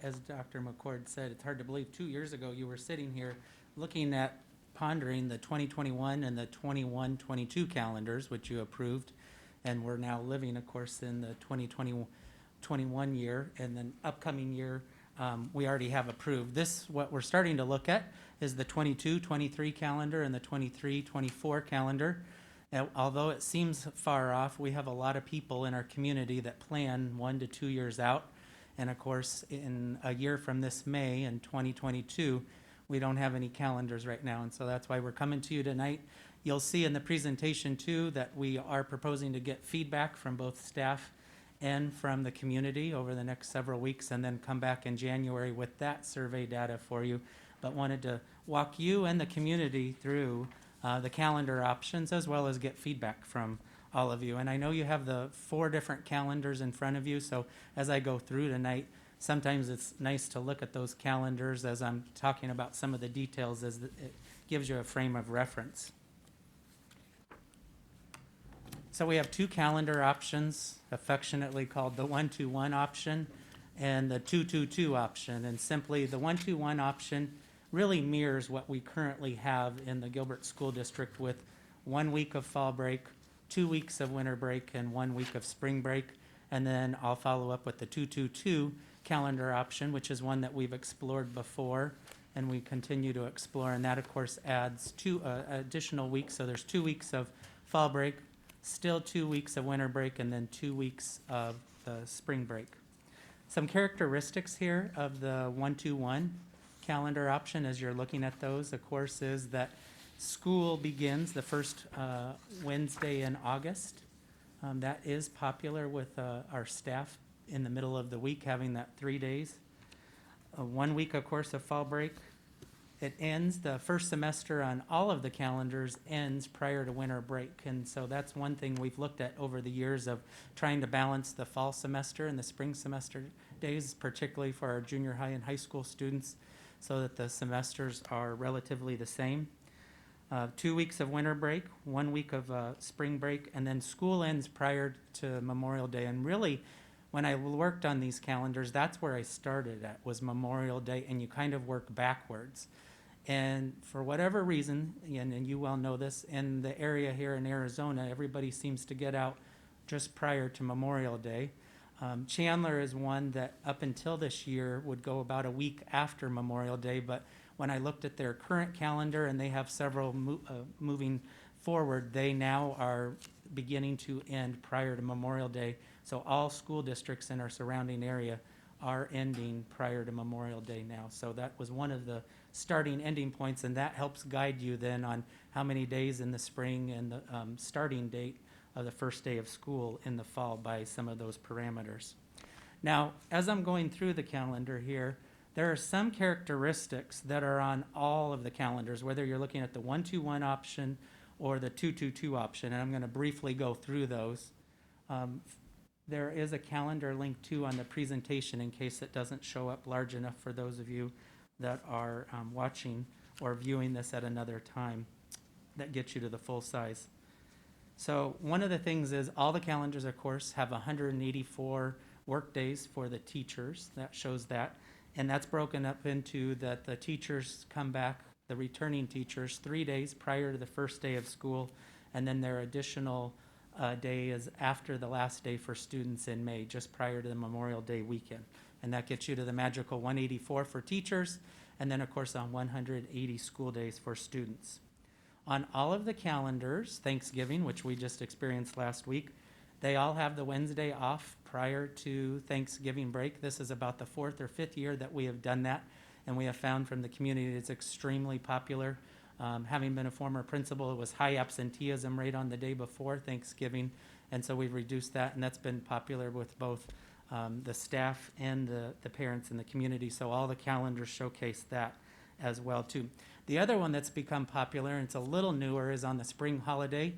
Speaker 9: As Dr. McCord said, it's hard to believe 2 years ago you were sitting here looking at pondering the 2021 and the 21-22 calendars, which you approved, and we're now living, of course, in the 2021 year, and then upcoming year we already have approved. What we're starting to look at is the 22-23 calendar and the 23-24 calendar. Although it seems far off, we have a lot of people in our community that plan 1 to 2 years out. And of course, in a year from this May in 2022, we don't have any calendars right now. And so that's why we're coming to you tonight. You'll see in the presentation too that we are proposing to get feedback from both staff and from the community over the next several weeks, and then come back in January with that survey data for you. But wanted to walk you and the community through the calendar options, as well as get feedback from all of you. And I know you have the 4 different calendars in front of you, so as I go through tonight, sometimes it's nice to look at those calendars as I'm talking about some of the details, as it gives you a frame of reference. So we have 2 calendar options, affectionately called the 1-2-1 option and the 2-2-2 option. And simply the 1-2-1 option really mirrors what we currently have in the Gilbert School District, with 1 week of fall break, 2 weeks of winter break, and 1 week of spring break. And then I'll follow up with the 2-2-2 calendar option, which is one that we've explored before and we continue to explore. And that, of course, adds 2 additional weeks. So there's 2 weeks of fall break, still 2 weeks of winter break, and then 2 weeks of the spring break. Some characteristics here of the 1-2-1 calendar option as you're looking at those, of course, is that school begins the first Wednesday in August. That is popular with our staff in the middle of the week, having that 3 days. 1 week, of course, of fall break. It ends, the first semester on all of the calendars ends prior to winter break. And so that's one thing we've looked at over the years of trying to balance the fall semester and the spring semester days, particularly for our junior high and high school students, so that the semesters are relatively the same. 2 weeks of winter break, 1 week of spring break, and then school ends prior to Memorial Day. And really, when I worked on these calendars, that's where I started at, was Memorial Day, and you kind of work backwards. And for whatever reason, and you well know this, in the area here in Arizona, everybody seems to get out just prior to Memorial Day. Chandler is one that up until this year would go about a week after Memorial Day, but when I looked at their current calendar, and they have several moving forward, they now are beginning to end prior to Memorial Day. So all school districts in our surrounding area are ending prior to Memorial Day now. So that was one of the starting ending points, and that helps guide you then on how many days in the spring and the starting date of the first day of school in the fall by some of those parameters. Now, as I'm going through the calendar here, there are some characteristics that are on all of the calendars, whether you're looking at the 1-2-1 option or the 2-2-2 option, and I'm going to briefly go through those. There is a calendar link too on the presentation in case it doesn't show up large enough for those of you that are watching or viewing this at another time that gets you to the full size. So one of the things is all the calendars, of course, have 184 work days for the teachers. That shows that. And that's broken up into that the teachers come back, the returning teachers, 3 days prior to the first day of school, and then their additional day is after the last day for students in May, just prior to the Memorial Day weekend. And that gets you to the magical 184 for teachers, and then of course on 180 school days for students. On all of the calendars, Thanksgiving, which we just experienced last week, they all have the Wednesday off prior to Thanksgiving break. This is about the 4th or 5th year that we have done that, and we have found from the community it's extremely popular. Having been a former principal, it was high absenteeism rate on the day before Thanksgiving, and so we've reduced that, and that's been popular with both the staff and the parents in the community, so all the calendars showcase that as well too. The other one that's become popular, and it's a little newer, is on the spring holiday.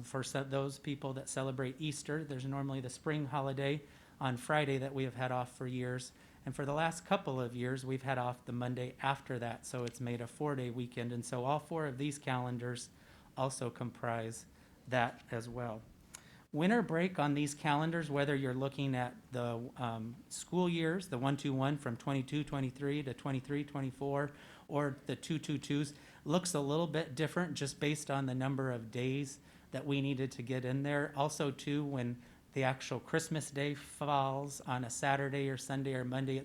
Speaker 9: For those people that celebrate Easter, there's normally the spring holiday on Friday that we have had off for years. And for the last couple of years, we've had off the Monday after that, so it's made a 4-day weekend. And so all 4 of these calendars also comprise that as well. Winter break on these calendars, whether you're looking at the school years, the 1-2-1 from 22-23 to 23-24, or the 2-2-2s, looks a little bit different just based on the number of days that we needed to get in there. Also, too, when the actual Christmas day falls on a Saturday or Sunday or Monday,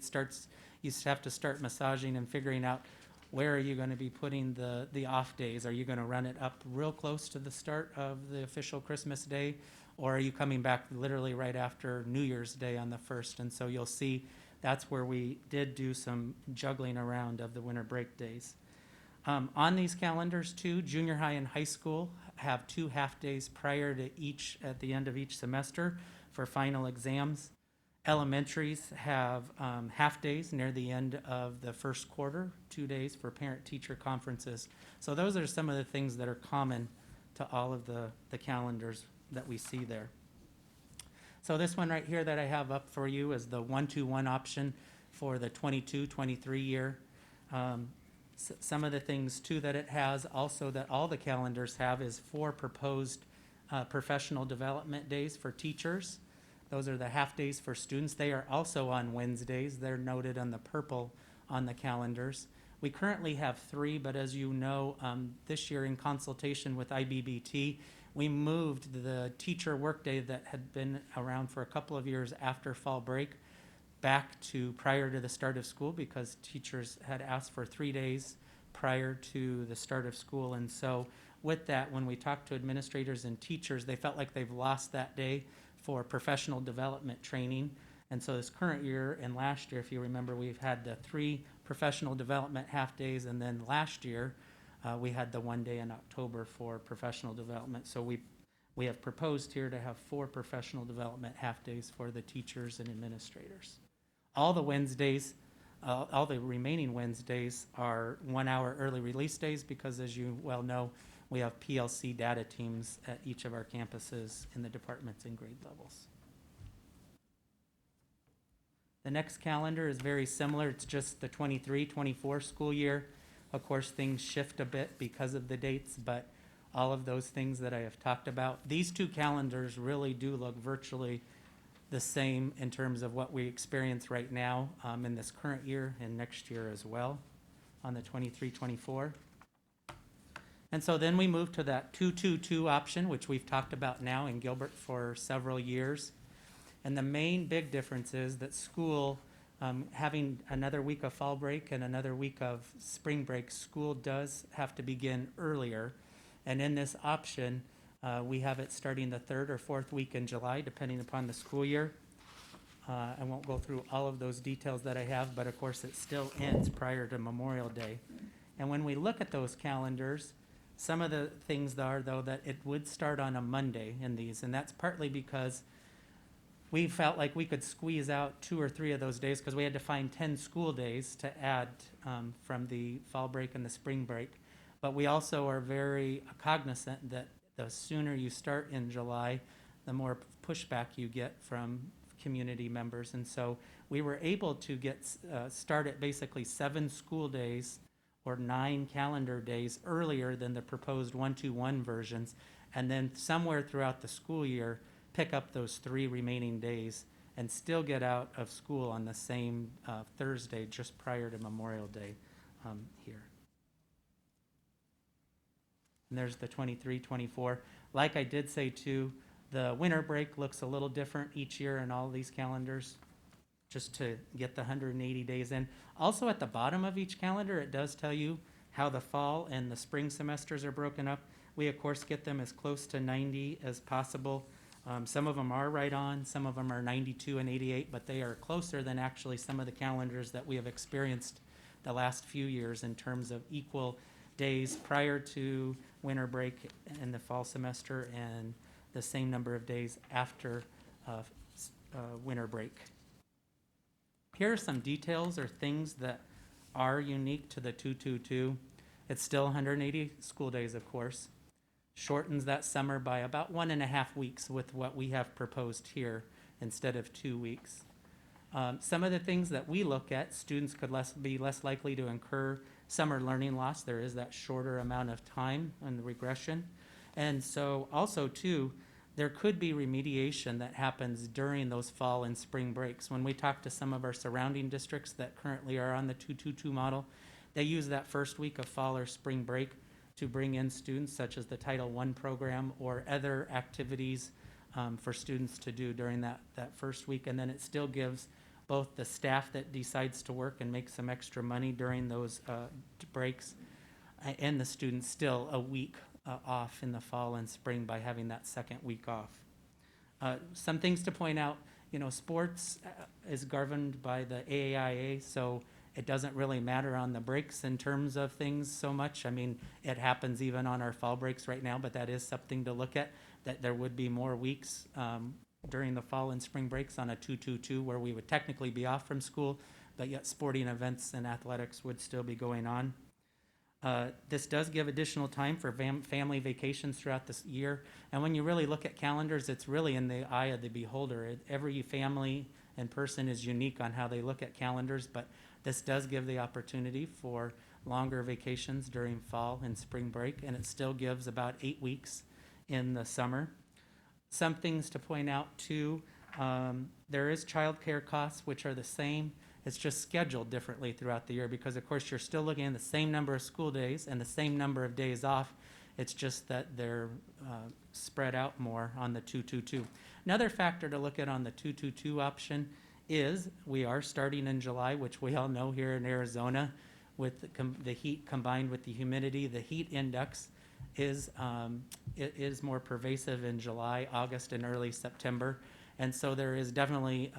Speaker 9: you have to start massaging and figuring out where are you going to be putting the off days. Are you going to run it up real close to the start of the official Christmas day, or are you coming back literally right after New Year's Day on the 1st? And so you'll see that's where we did do some juggling around of the winter break days. On these calendars too, junior high and high school have 2 half-days prior to each, at the end of each semester for final exams. Elementaries have half-days near the end of the first quarter, 2 days for parent-teacher conferences. So those are some of the things that are common to all of the calendars that we see there. So this one right here that I have up for you is the 1-2-1 option for the 22-23 year. Some of the things too that it has also that all the calendars have is 4 proposed professional development days for teachers. Those are the half days for students. They are also on Wednesdays. They're noted on the purple on the calendars. We currently have 3, but as you know, this year in consultation with IBBT, we moved the teacher workday that had been around for a couple of years after fall break back to prior to the start of school because teachers had asked for 3 days prior to the start of school. And so with that, when we talked to administrators and teachers, they felt like they've lost that day for professional development training. And so this current year and last year, if you remember, we've had the 3 professional development half days, and then last year we had the 1 day in October for professional development. So we have proposed here to have 4 professional development half days for the teachers and administrators. All the Wednesdays, all the remaining Wednesdays are 1 hour early release days because, as you well know, we have PLC data teams at each of our campuses in the departments and grade levels. The next calendar is very similar. It's just the 23-24 school year. Of course, things shift a bit because of the dates, but all of those things that I have talked about, these 2 calendars really do look virtually the same in terms of what we experience right now in this current year and next year as well. on the 23-24. And so then we move to that 2-2-2 option, which we've talked about now in Gilbert for several years. And the main big difference is that school, having another week of fall break and another week of spring break, school does have to begin earlier. And in this option, we have it starting the 3rd or 4th week in July, depending upon the school year. I won't go through all of those details that I have, but of course it still ends prior to Memorial Day. And when we look at those calendars, some of the things are, though, that it would start on a Monday in these, and that's partly because we felt like we could squeeze out 2 or 3 of those days because we had to find 10 school days to add from the fall break and the spring break. But we also are very cognizant that the sooner you start in July, the more pushback you get from community members. And so we were able to get start at basically 7 school days or 9 calendar days earlier than the proposed 1-2-1 versions, and then somewhere throughout the school year, pick up those 3 remaining days and still get out of school on the same Thursday just prior to Memorial Day here. And there's the 23-24. Like I did say too, the winter break looks a little different each year in all these calendars, just to get the 180 days in. Also at the bottom of each calendar, it does tell you how the fall and the spring semesters are broken up. We of course get them as close to 90 as possible. Some of them are right on, some of them are 92 and 88, but they are closer than actually some of the calendars that we have experienced the last few years in terms of equal days prior to winter break and the fall semester and the same number of days after winter break. Here are some details or things that are unique to the 2-2-2. It's still 180 school days, of course. Shortens that summer by about 1.5 weeks with what we have proposed here instead of 2 weeks. Some of the things that we look at, students could be less likely to incur summer learning loss. There is that shorter amount of time in the regression. And so also too, there could be remediation that happens during those fall and spring breaks. When we talk to some of our surrounding districts that currently are on the 2-2-2 model, they use that first week of fall or spring break to bring in students such as the Title I program or other activities for students to do during that first week. And then it still gives both the staff that decides to work and make some extra money during those breaks and the students still a week off in the fall and spring by having that second week off. Some things to point out, sports is governed by the AAIA, so it doesn't really matter on the breaks in terms of things so much. I mean, it happens even on our fall breaks right now, but that is something to look at, that there would be more weeks during the fall and spring breaks on a 2-2-2 where we would technically be off from school, but yet sporting events and athletics would still be going on. This does give additional time for family vacations throughout this year. And when you really look at calendars, it's really in the eye of the beholder. Every family and person is unique on how they look at calendars, but this does give the opportunity for longer vacations during fall and spring break, and it still gives about 8 weeks in the summer. Some things to point out too, there is childcare costs, which are the same. It's just scheduled differently throughout the year because, of course, you're still looking at the same number of school days and the same number of days off. It's just that they're spread out more on the 2-2-2. Another factor to look at on the 2-2-2 option is we are starting in July, which we all know here in Arizona, with the heat combined with the humidity. The heat index is more pervasive in July, August, and early September. And so there is definitely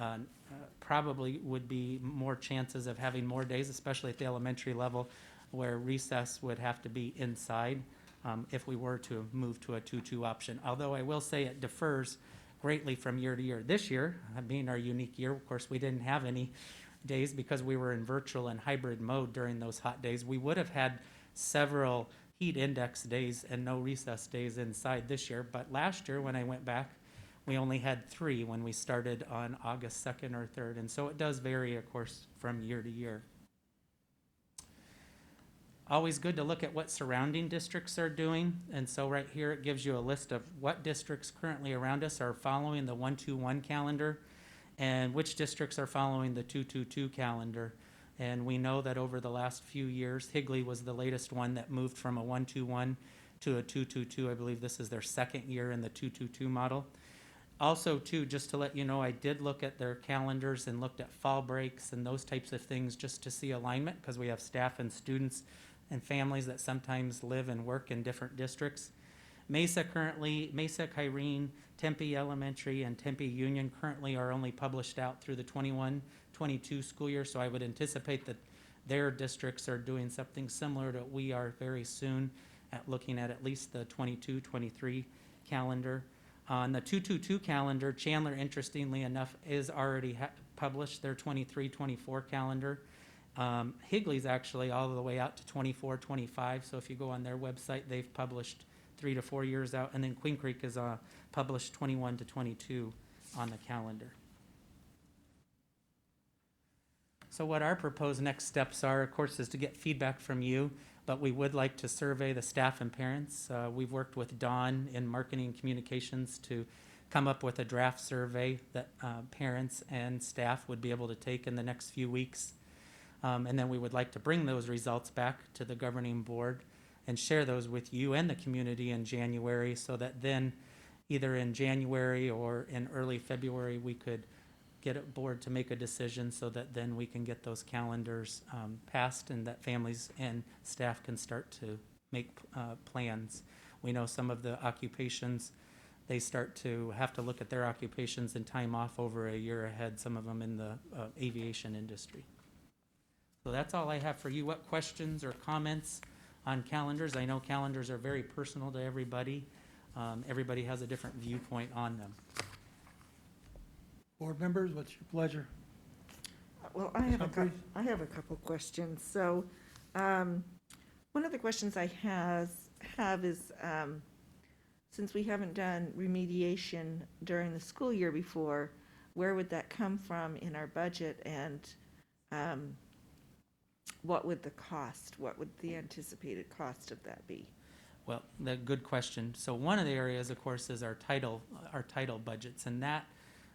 Speaker 9: probably would be more chances of having more days, especially at the elementary level, where recess would have to be inside if we were to move to a 2-2 option. Although I will say it differs greatly from year to year. This year, being our unique year, of course, we didn't have any days because we were in virtual and hybrid mode during those hot days. We would have had several heat index days and no recess days inside this year. But last year, when I went back, we only had 3 when we started on August 2nd or 3rd. And so it does vary, of course, from year to year. Always good to look at what surrounding districts are doing. And so right here, it gives you a list of what districts currently around us are following the 1-2-1 calendar and which districts are following the 2-2-2 calendar. And we know that over the last few years, Higley was the latest one that moved from a 1-2-1 to a 2-2-2. I believe this is their second year in the 2-2-2 model. Also, too, just to let you know, I did look at their calendars and looked at fall breaks and those types of things just to see alignment, because we have staff and students and families that sometimes live and work in different districts. Mesa, Kyrene, Tempe Elementary, and Tempe Union currently are only published out through the 21-22 school year, so I would anticipate that their districts are doing something similar to what we are very soon, at looking at least the 22-23 calendar. On the 2-2-2 calendar, Chandler, interestingly enough, is already published their 23-24 calendar. Higley's actually all the way out to 24-25, so if you go on their website, they've published 3 to 4 years out, and then Queen Creek is published 21-22 on the calendar. So what our proposed next steps are, of course, is to get feedback from you, but we would like to survey the staff and parents. We've worked with Dawn in marketing communications to come up with a draft survey that parents and staff would be able to take in the next few weeks. And then we would like to bring those results back to the governing board and share those with you and the community in January, so that then either in January or in early February, we could get a board to make a decision, so that then we can get those calendars passed and that families and staff can start to make plans. We know some of the occupations, they start to have to look at their occupations and time off over a year ahead, some of them in the aviation industry. So that's all I have for you. What questions or comments on calendars? I know calendars are very personal to everybody. Everybody has a different viewpoint on them.
Speaker 1: Board members, what's your pleasure?
Speaker 10: Well, I have a couple questions. So, one of the questions I have is, since we haven't done remediation during the school year before, where would that come from in our budget, and what would the anticipated cost of that be?
Speaker 9: Well, good question. So one of the areas, of course, is our title budgets, and that,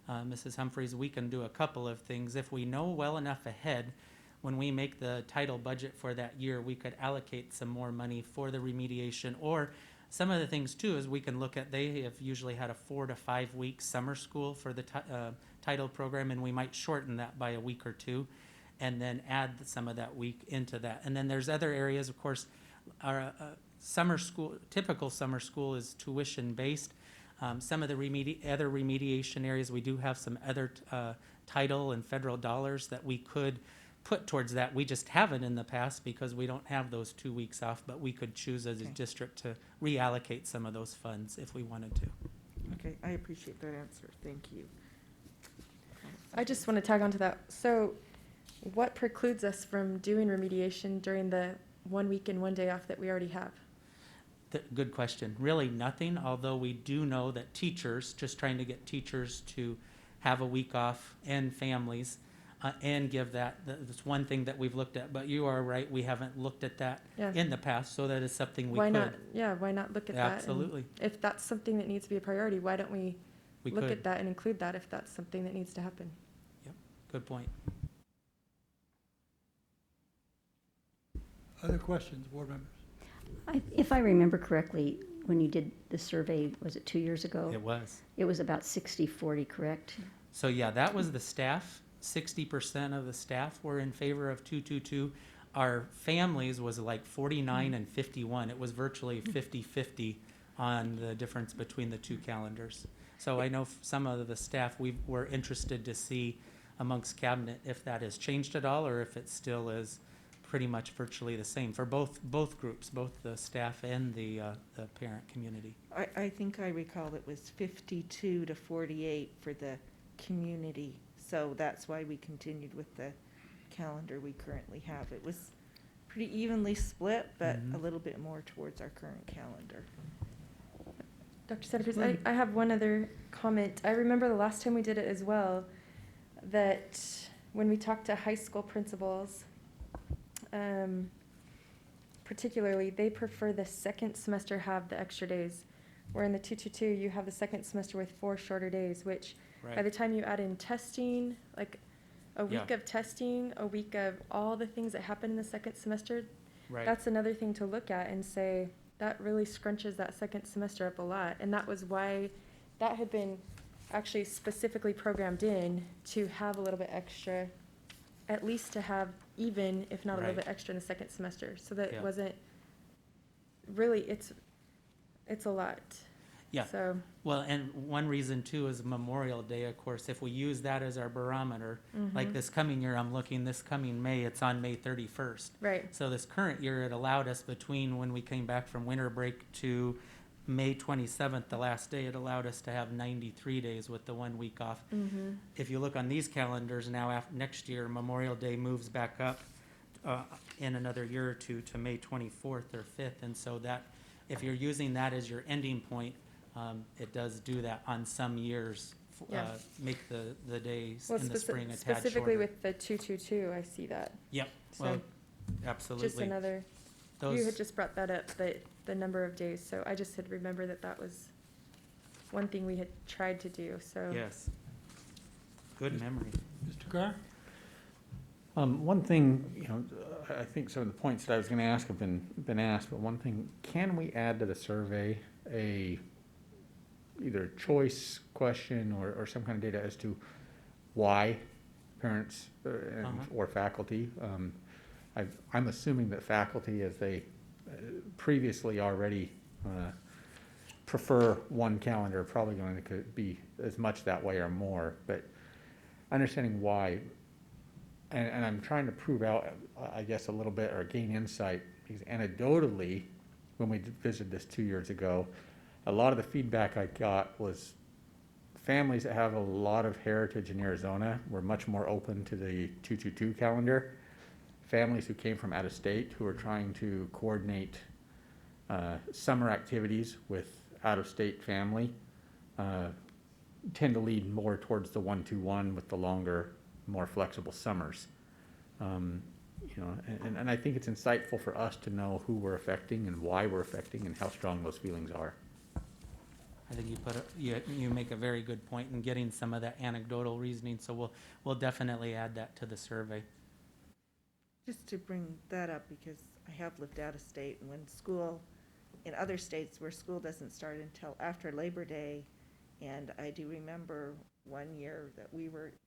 Speaker 9: Mrs. Humphreys, we can do a couple of things. If we know well enough ahead, when we make the title budget for that year, we could allocate some more money for the remediation. Or some of the things too is we can look at, they have usually had a 4 to 5 week summer school for the title program, and we might shorten that by a week or two and then add some of that week into that. And then there's other areas, of course, our summer school, typical summer school is tuition based. Some of the other remediation areas, we do have some other title and federal dollars that we could put towards that. We just haven't in the past because we don't have those 2 weeks off, but we could choose as a district to reallocate some of those funds if we wanted to.
Speaker 10: Okay, I appreciate that answer. Thank you.
Speaker 8: I just want to tag on to that. So what precludes us from doing remediation during the 1 week and 1 day off that we already have?
Speaker 9: Good question. Really nothing, although we do know that teachers, just trying to get teachers to have a week off and families and give that's one thing that we've looked at. But you are right, we haven't looked at that in the past, so that is something we could.
Speaker 8: Why not look at that?
Speaker 9: Absolutely.
Speaker 8: And if that's something that needs to be a priority, why don't we look
Speaker 9: could.
Speaker 8: at that and include that if that's something that needs to happen?
Speaker 9: Yep, good point.
Speaker 1: Other questions, board members?
Speaker 6: If I remember correctly, when you did the survey, was it 2 years ago?
Speaker 9: It was.
Speaker 6: It was about 60-40, correct?
Speaker 9: So yeah, that was the staff. 60% of the staff were in favor of 222. Our families was like 49 and 51. It was virtually 50-50 on the difference between the two calendars. So I know some of the staff, we were interested to see amongst cabinet if that has changed at all, or if it still is pretty much virtually the same for both groups, both the staff and the parent community.
Speaker 10: I think I recall it was 52 to 48 for the community, so that's why we continued with the calendar we currently have. It was pretty evenly split, but a little bit more towards our current calendar.
Speaker 8: Dr. Santa Cruz, I have one other comment. I remember the last time we did it as well, that when we talked to high school principals, particularly, they prefer the second semester have the extra days, where in the 222 you have the second semester with 4 shorter days, which by the time you add in testing, like a
Speaker 9: Yeah.
Speaker 8: week of testing, a week of all the things that happen in the second semester,
Speaker 9: Right.
Speaker 8: that's another thing to look at and say, that really scrunches that second semester up a lot. And that was why that had been actually specifically programmed in to have a little bit extra, at least to have even, if not a little
Speaker 9: Right.
Speaker 8: bit extra in the second semester, so that
Speaker 9: Yeah.
Speaker 8: it wasn't, really, it's a lot.
Speaker 9: Yeah.
Speaker 8: So,
Speaker 9: Well, and one reason too is Memorial Day, of course, if we use that as our barometer, like this coming year, I'm looking, this coming May, it's on May 31st.
Speaker 8: right,
Speaker 9: So this current year, it allowed us between when we came back from winter break to May 27th, the last day, it allowed us to have 93 days with the 1 week off. If you look on these calendars now, next year, Memorial Day moves back up in another year or two to May 24th or 5th. And so that, if you're using that as your ending point, it does do that on some years,
Speaker 8: Yeah.
Speaker 9: make the days
Speaker 8: well,
Speaker 9: in the spring a tad
Speaker 8: specifically
Speaker 9: shorter.
Speaker 8: with the 222, I see that.
Speaker 9: Yep,
Speaker 8: So,
Speaker 9: well, absolutely.
Speaker 8: just another, you
Speaker 9: Those-
Speaker 8: had just brought that up, the number of days, so I just had remembered that was one thing we had tried to do, so.
Speaker 9: Yes. Good memory.
Speaker 1: Mr. Carr?
Speaker 7: One thing, I think some of the points that I was gonna ask have been asked, but one thing, can we add to the survey either a choice question or some kind of data as to why parents or faculty? I'm assuming that faculty, as they previously already prefer one calendar, are probably going to be as much that way or more, but understanding why. And I'm trying to prove out, I guess, a little bit or gain insight, because anecdotally, when we visited this 2 years ago, a lot of the feedback I got was families that have a lot of heritage in Arizona were much more open to the 222 calendar. Families who came from out of state who were trying to coordinate summer activities with out of state family tend to lead more towards the 121 with the longer, more flexible summers. And I think it's insightful for us to know who we're affecting and why we're affecting and how strong those feelings are.
Speaker 9: I think you make a very good point in getting some of that anecdotal reasoning, so we'll definitely add that to the survey.
Speaker 10: Just to bring that up, because I have lived out of state, and when school, in other states where school doesn't start until after Labor Day, and I do remember one year that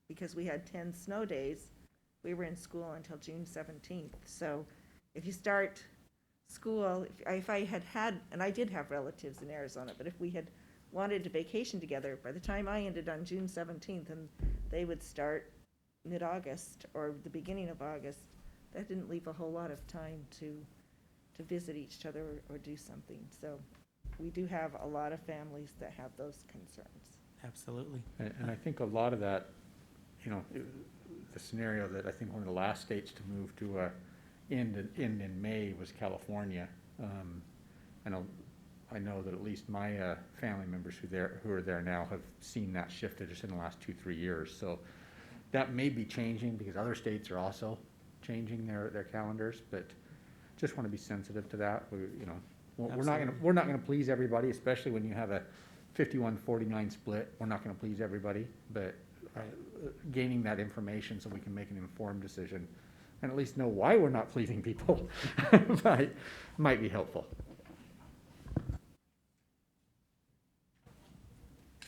Speaker 10: because we had 10 snow days, we were in school until June 17th. So if you start school, if I had, and I did have relatives in Arizona, but if we had wanted to vacation together, by the time I ended on June 17th and they would start mid-August or the beginning of August, that didn't leave a whole lot of time to visit each other or do something. So we do have a lot of families that have those concerns.
Speaker 9: Absolutely.
Speaker 7: And I think a lot of that, the scenario that I think one of the last states to move to a end in May was California. I know that at least my family members who are there now have seen that shifted just in the last 2-3 years. So that may be changing because other states are also changing their calendars, but just want to be sensitive to that. We're not gonna please everybody, especially when you have a 51-49 split. We're not gonna please everybody, but gaining that information so we can make an informed decision and at least know why we're not pleasing people might be helpful.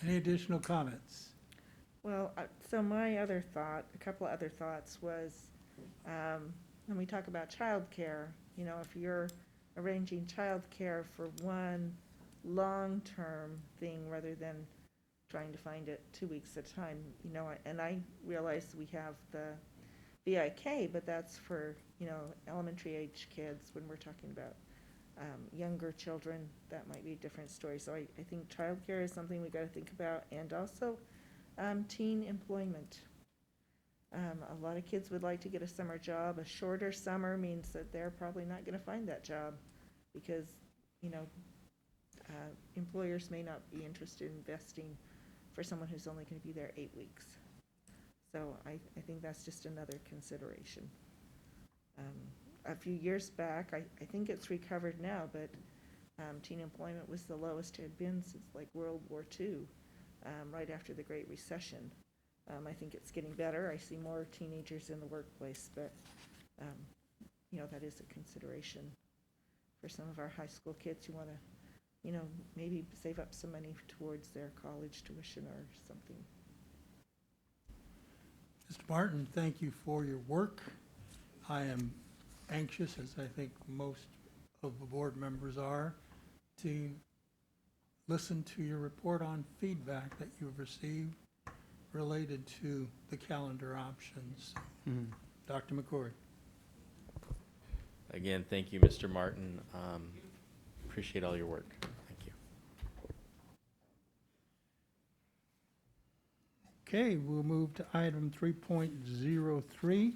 Speaker 1: Any additional comments?
Speaker 10: Well, so my other thought, a couple of other thoughts was, when we talk about childcare, if you're arranging childcare for one long-term thing rather than trying to find it 2 weeks at a time, and I realize we have the VIK, but that's for, elementary age kids. When we're talking about younger children, that might be a different story. So I think childcare is something we got to think about, and also teen employment. A lot of kids would like to get a summer job. A shorter summer means that they're probably not going to find that job because, employers may not be interested in investing for someone who's only going to be there 8 weeks. So I think that's just another consideration. A few years back, I think it's recovered now, but teen employment was the lowest it had been since like World War II, right after the Great Recession. I think it's getting better. I see more teenagers in the workplace, but, you know, that is a consideration for some of our high school kids who want to, you know, maybe save up some money towards their college tuition or something.
Speaker 1: Mr. Martin, thank you for your work. I am anxious, as I think most of the board members are, to listen to your report on feedback that you've received related to the calendar options. Dr. McCord.
Speaker 2: Again, thank you, Mr. Martin. Appreciate all your work. Thank you.
Speaker 1: Okay, we'll move to item 3.03.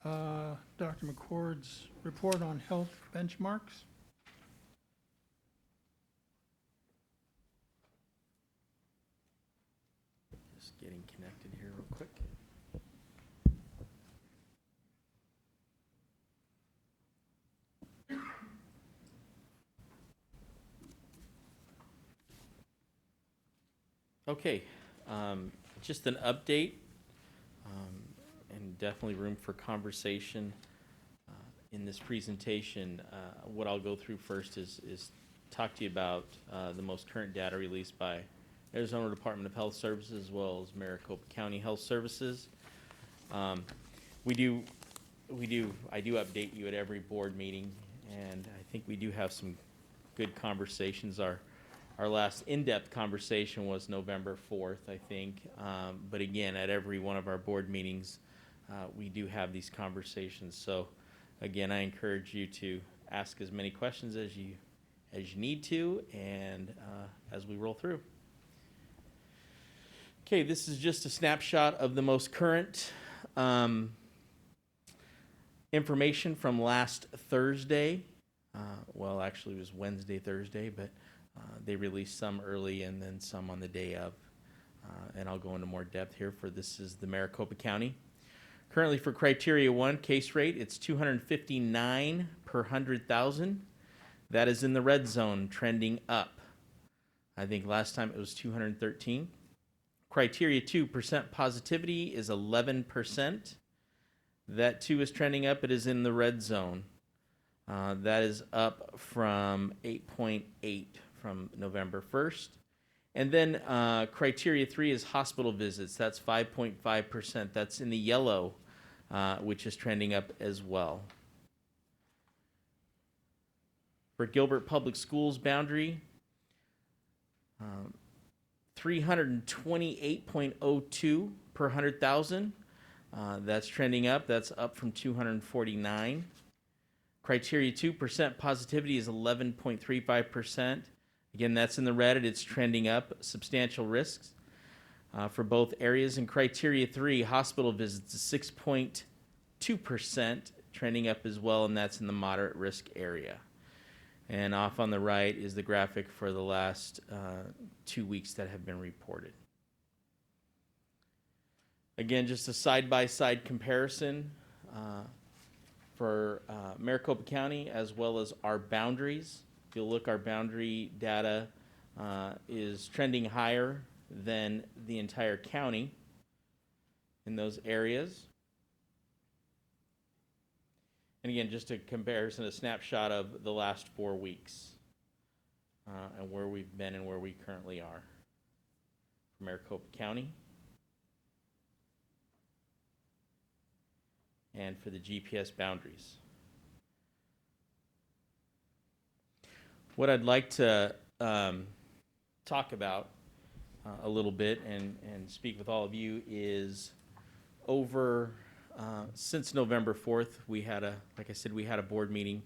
Speaker 1: Dr. McCord's report on health benchmarks.
Speaker 2: Just getting connected here real quick. Okay, just an update, and definitely room for conversation in this presentation. What I'll go through first is talk to you about the most current data released by Arizona Department of Health Services as well as Maricopa County Health Services. I do update you at every board meeting, and I think we do have some good conversations. Our last in-depth conversation was November 4th, I think. But again, at every one of our board meetings, we do have these conversations. So again, I encourage you to ask as many questions as you need to, and as we roll through. Okay, this is just a snapshot of the most current information from last Thursday. Well, actually it was Wednesday, Thursday, but they released some early and then some on the day of. And I'll go into more depth here for this is the Maricopa County. Currently for criteria 1 case rate, it's 259 per 100,000. That is in the red zone, trending up. I think last time it was 213. Criteria 2 percent positivity is 11%. That too is trending up. It is in the red zone. That is up from 8.8 from November 1st. And then criteria 3 is hospital visits. That's 5.5%. That's in the yellow, which is trending up as well. For Gilbert Public Schools boundary, 328.02 per 100,000. That's trending up. That's up from 249. Criteria 2 percent positivity is 11.35%. Again, that's in the red, and it's trending up. Substantial risks for both areas. And criteria 3, hospital visits, is 6.2%, trending up as well, and that's in the moderate risk area. And off on the right is the graphic for the last 2 weeks that have been reported. Again, just a side-by-side comparison for Maricopa County as well as our boundaries. If you look, our boundary data is trending higher than the entire county in those areas. And again, just a comparison, a snapshot of the last 4 weeks and where we've been and where we currently are for Maricopa County. And for the GPS boundaries. What I'd like to talk about a little bit and speak with all of you is over since November 4th, we had like I said, we had a board meeting.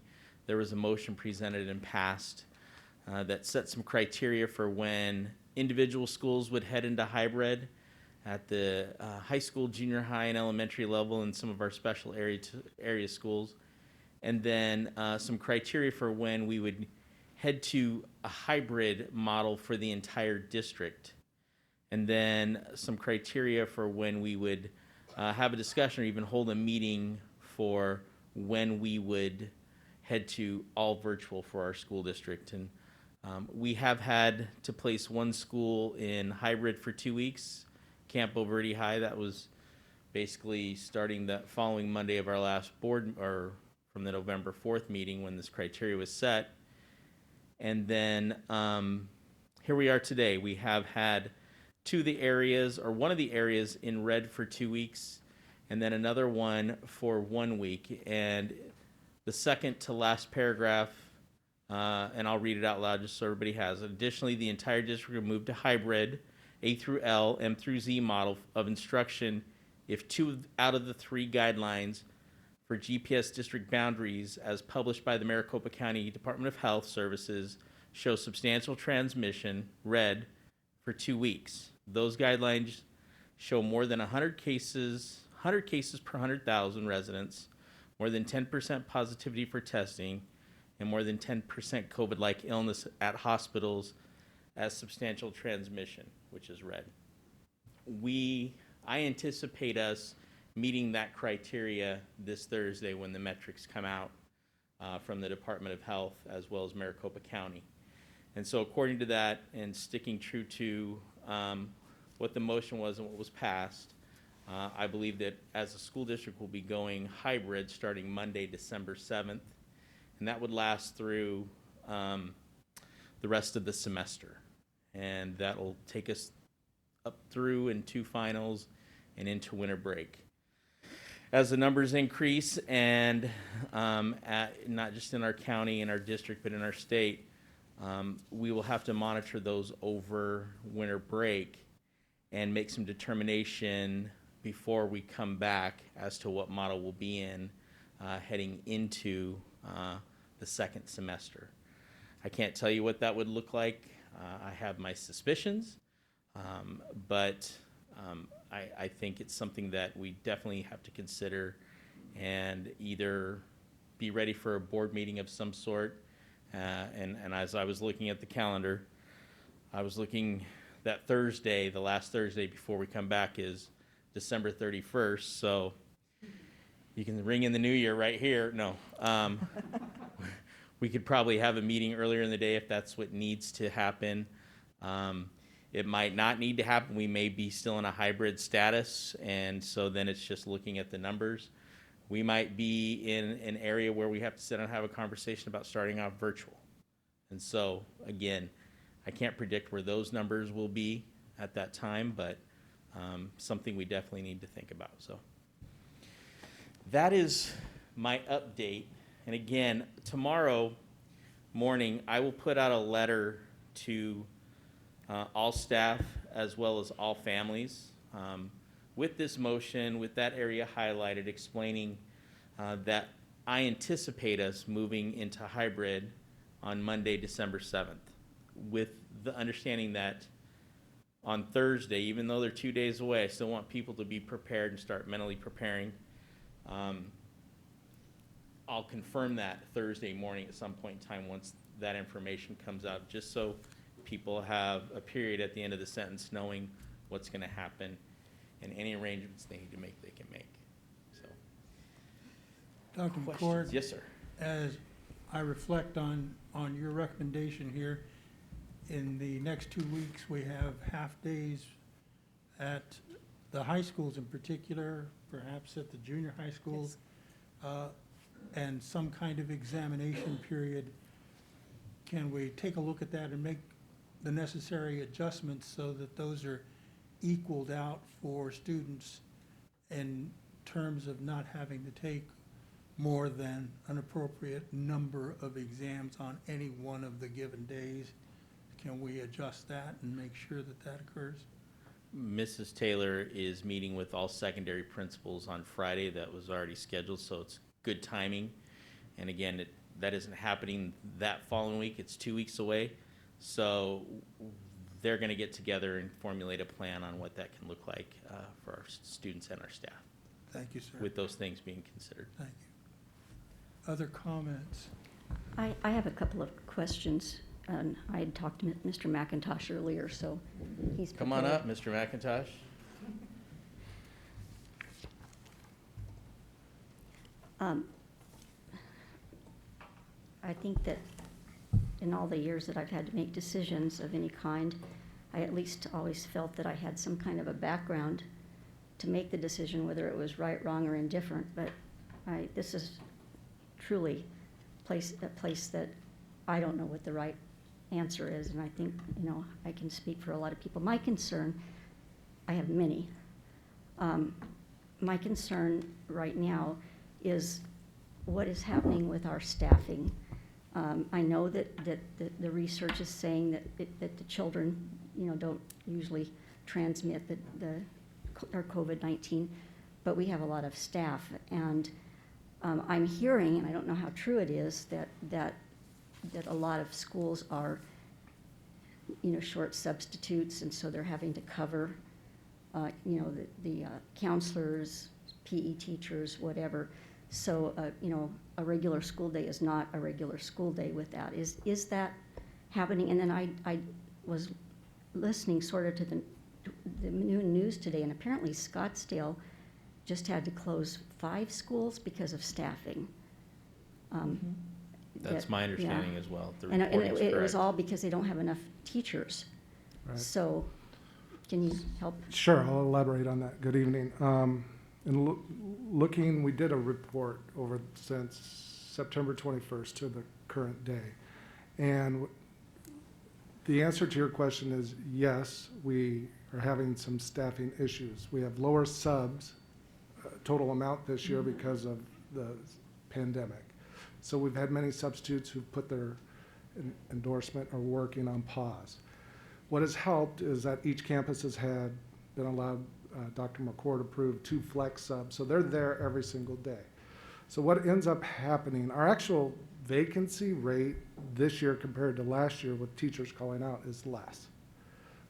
Speaker 2: There was a motion presented and passed that set some criteria for when individual schools would head into hybrid at the high school, junior high, and elementary level, and some of our special area schools. And then some criteria for when we would head to a hybrid model for the entire district. And then some criteria for when we would have a discussion or even hold a meeting for when we would head to all virtual for our school district. And we have had to place one school in hybrid for 2 weeks. Campo Verde High. That was basically starting the following Monday of our last board, or from the November 4th meeting when this criteria was set. And then here we are today. We have had one of the areas in red for 2 weeks, and then another one for 1 week. And the second to last paragraph, and I'll read it out loud just so everybody has it. Additionally, the entire district will move to hybrid A through L, M through Z model of instruction if 2 out of the 3 guidelines for GPS district boundaries as published by the Maricopa County Department of Health Services show substantial transmission, red, for 2 weeks. Those guidelines show more than 100 cases per 100,000 residents, more than 10% positivity for testing, and more than 10% COVID-like illness at hospitals as substantial transmission, which is red. I anticipate us meeting that criteria this Thursday when the metrics come out from the Department of Health as well as Maricopa County. And so according to that, and sticking true to what the motion was and what was passed, I believe that as a school district we'll be going hybrid starting Monday, December 7th, and that would last through the rest of the semester. And that'll take us up through into finals and into winter break. As the numbers increase, and not just in our county and our district, but in our state, we will have to monitor those over winter break and make some determination before we come back as to what model we'll be in heading into the second semester. I can't tell you what that would look like. I have my suspicions, but I think it's something that we definitely have to consider and either be ready for a board meeting of some sort. And as I was looking at the calendar, I was looking that Thursday, the last Thursday before we come back, is December 31st. So you can ring in the new year right here. No. We could probably have a meeting earlier in the day if that's what needs to happen. It might not need to happen. We may be still in a hybrid status, and so then it's just looking at the numbers. We might be in an area where we have to sit and have a conversation about starting off virtual. And so, again, I can't predict where those numbers will be at that time, but something we definitely need to think about. So that is my update. And again, tomorrow morning, I will put out a letter to all staff as well as all families with this motion, with that area highlighted, explaining that I anticipate us moving into hybrid on Monday, December 7th, with the understanding that on Thursday, even though they're 2 days away, I still want people to be prepared and start mentally preparing. I'll confirm that Thursday morning at some point in time once that information comes out, just so people have a period at the end of the sentence knowing what's going to happen, and any arrangements they need to make, they can make. So,
Speaker 1: Dr.
Speaker 2: questions?
Speaker 1: McCord?
Speaker 2: Yes, sir.
Speaker 1: As I reflect on your recommendation here, in the next 2 weeks, we have half-days at the high schools in particular, perhaps at the junior high schools, and some kind of examination period. Can we take a look at that and make the necessary adjustments so that those are equaled out for students in terms of not having to take more than an appropriate number of exams on any one of the given days? Can we adjust that and make sure that that occurs?
Speaker 2: Mrs. Taylor is meeting with all secondary principals on Friday. That was already scheduled, so it's good timing. And again, that isn't happening that following week. It's 2 weeks away. So they're going to get together and formulate a plan on what that can look like for our students and our staff,
Speaker 1: Thank you, sir.
Speaker 2: with those things being considered.
Speaker 1: Thank you. Other comments?
Speaker 6: I have a couple of questions. And I had talked to Mr. McIntosh earlier, so he's prepared.
Speaker 2: Come on up, Mr. McIntosh.
Speaker 6: I think that in all the years that I've had to make decisions of any kind, I at least always felt that I had some kind of a background to make the decision, whether it was right, wrong, or indifferent. But this is truly a place that I don't know what the right answer is, and I think, I can speak for a lot of people. My concern, I have many. My concern right now is what is happening with our staffing. I know that the research is saying that the children, don't usually transmit our COVID-19, but we have a lot of staff, and I'm hearing, and I don't know how true it is, that a lot of schools are, short substitutes, and so they're having to cover, the counselors, PE teachers, whatever. So, a regular school day is not a regular school day with that. Is that happening? And then I was listening sort of to the news today, and apparently Scottsdale just had to close 5 schools because of staffing.
Speaker 2: That's my understanding as well. The
Speaker 6: And
Speaker 2: reporting's
Speaker 6: it was
Speaker 2: correct.
Speaker 6: all because they don't have enough teachers.
Speaker 11: Right.
Speaker 6: So, can you help?
Speaker 11: Sure, I'll elaborate on that. Good evening. In looking, we did a report over since September 21st to the current day. And the answer to your question is yes, we are having some staffing issues. We have lower subs, total amount this year because of the pandemic. So we've had many substitutes who've put their endorsement or working on pause. What has helped is that each campus has been allowed, Dr. McCord approved 2 flex subs, so they're there every single day. So what ends up happening, our actual vacancy rate this year compared to last year with teachers calling out is less,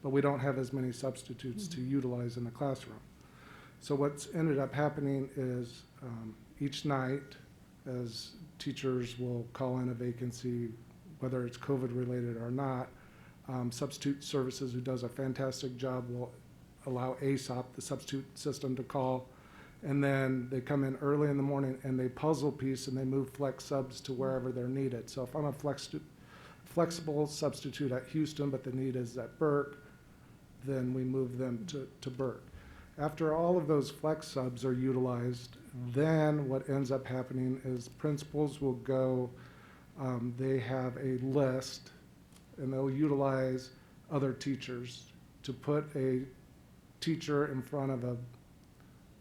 Speaker 11: but we don't have as many substitutes to utilize in the classroom. So what's ended up happening is each night, as teachers will call in a vacancy, whether it's COVID related or not, substitute services, who does a fantastic job, will allow ASOP, the substitute system, to call, and then they come in early in the morning and they puzzle piece and they move flex subs to wherever they're needed. So if I'm a flexible substitute at Houston, but the need is at Burke, then we move them to Burke. After all of those flex subs are utilized, then what ends up happening is principals will go, they have a list, and they'll utilize other teachers to put a teacher in front of a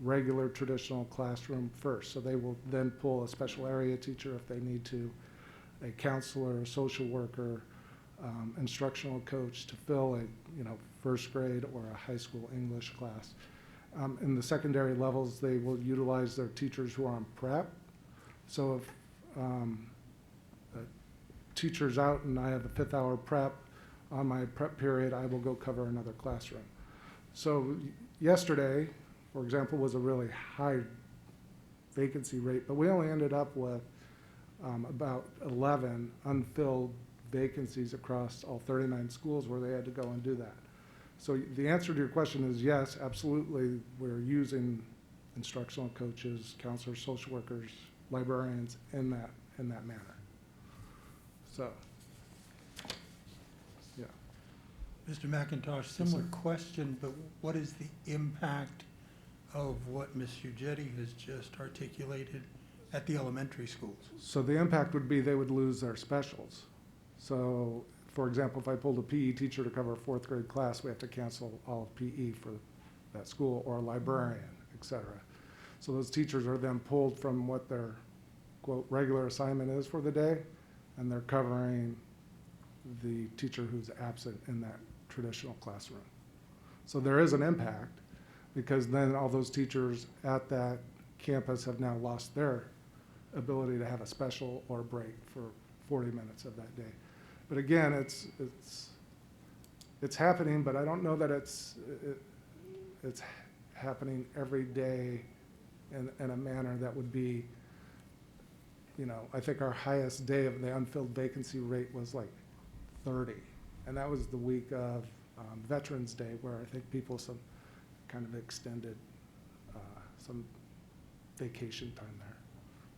Speaker 11: regular traditional classroom first. So they will then pull a special area teacher if they need to, a counselor, a social worker, instructional coach to fill a first grade or a high school English class. In the secondary levels, they will utilize their teachers who are on prep. So if a teacher's out and I have a 5th hour prep, on my prep period, I will go cover another classroom. So yesterday, for example, was a really high vacancy rate, but we only ended up with about 11 unfilled vacancies across all 39 schools where they had to go and do that. So the answer to your question is yes, absolutely. We're using instructional coaches, counselors, social workers, librarians in that manner. So, yeah.
Speaker 1: Mr. McIntosh, similar question, but what is the impact of what Ms. Ugetti has just articulated at the elementary schools?
Speaker 11: So the impact would be they would lose their specials. So, for example, if I pulled a PE teacher to cover a 4th grade class, we have to cancel all of PE for that school, or a librarian, et cetera. So those teachers are then pulled from what their, quote, regular assignment is for the day, and they're covering the teacher who's absent in that traditional classroom. So there is an impact, because then all those teachers at that campus have now lost their ability to have a special or break for 40 minutes of that day. But again, it's happening, but I don't know that it's happening every day in a manner that would be, I think our highest day of the unfilled vacancy rate was like 30. And that was the week of Veterans Day, where I think people kind of extended some vacation time there,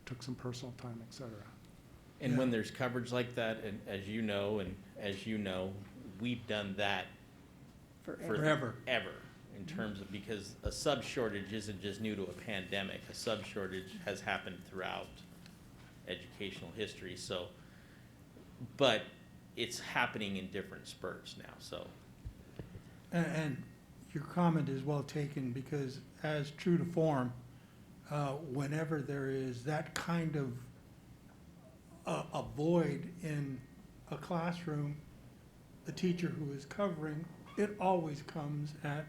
Speaker 11: took some personal time, et cetera.
Speaker 2: And when there's coverage like that, and as you know, we've done that
Speaker 1: Forever.
Speaker 2: Ever, in terms of, because a sub shortage isn't just new to a pandemic. A sub shortage has happened throughout educational history, so, but it's happening in different spurts now, so.
Speaker 1: And your comment is well taken, because as true to form, whenever there is that kind of a void in a classroom, the teacher who is covering, it always comes at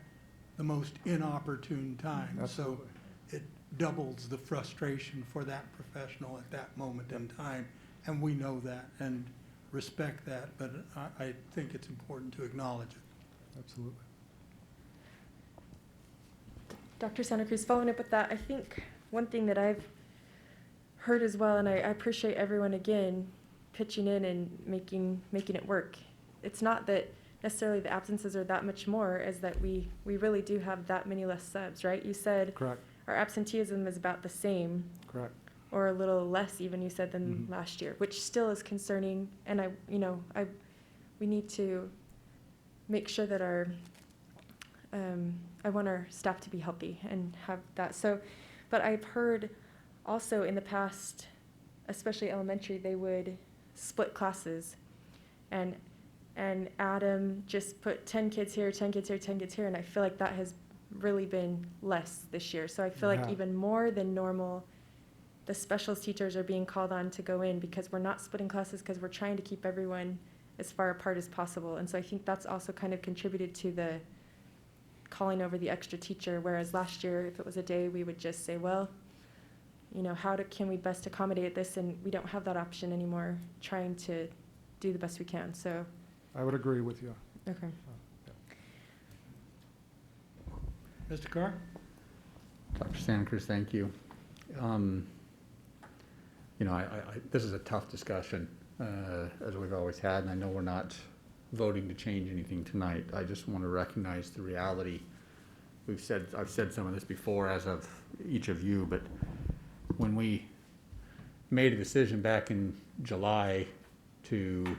Speaker 1: the most inopportune time.
Speaker 11: Absolutely.
Speaker 1: So it doubles the frustration for that professional at that moment in time, and we know that and respect that, but I think it's important to acknowledge it.
Speaker 11: Absolutely.
Speaker 8: Dr. Santa Cruz, following up with that, I think one thing that I've heard as well, and I appreciate everyone again pitching in and making it work. It's not that necessarily the absences are that much more, as that we really do have that many less subs, right? You said
Speaker 11: Correct.
Speaker 8: our absenteeism is about the same,
Speaker 11: Correct.
Speaker 8: or a little less even, you said, than last year, which still is concerning. And we need to make sure that I want our staff to be healthy and have that. So, but I've heard also in the past, especially elementary, they would split classes, and Adam just put 10 kids here, 10 kids here, 10 kids here, and I feel like that has really been less this year. So I feel like even more than normal, the specials teachers are being called on to go in, because we're not splitting classes, because we're trying to keep everyone as far apart as possible. And so I think that's also kind of contributed to the calling over the extra teacher, whereas last year, if it was a day, we would just say, well, can we best accommodate this? And we don't have that option anymore, trying to do the best we can. So
Speaker 11: I would agree with you.
Speaker 8: okay.
Speaker 1: Mr. Carr?
Speaker 7: Dr. Santa Cruz, thank you. This is a tough discussion, as we've always had, and I know we're not voting to change anything tonight. I just want to recognize the reality. I've said some of this before, as of each of you, but when we made a decision back in July to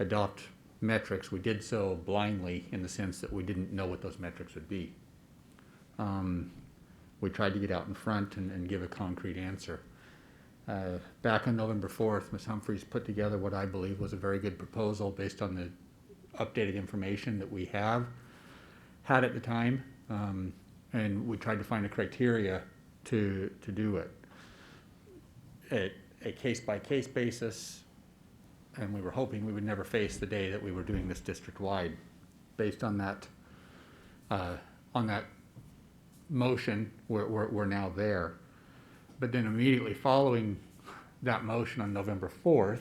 Speaker 7: adopt metrics, we did so blindly, in the sense that we didn't know what those metrics would be. We tried to get out in front and give a concrete answer. Back on November 4th, Ms. Humphreys put together what I believe was a very good proposal based on the updated information that we had at the time, and we tried to find a criteria to do it. A case-by-case basis, and we were hoping we would never face the day that we were doing this district-wide. Based on that motion, we're now there. But then immediately following that motion on November 4th,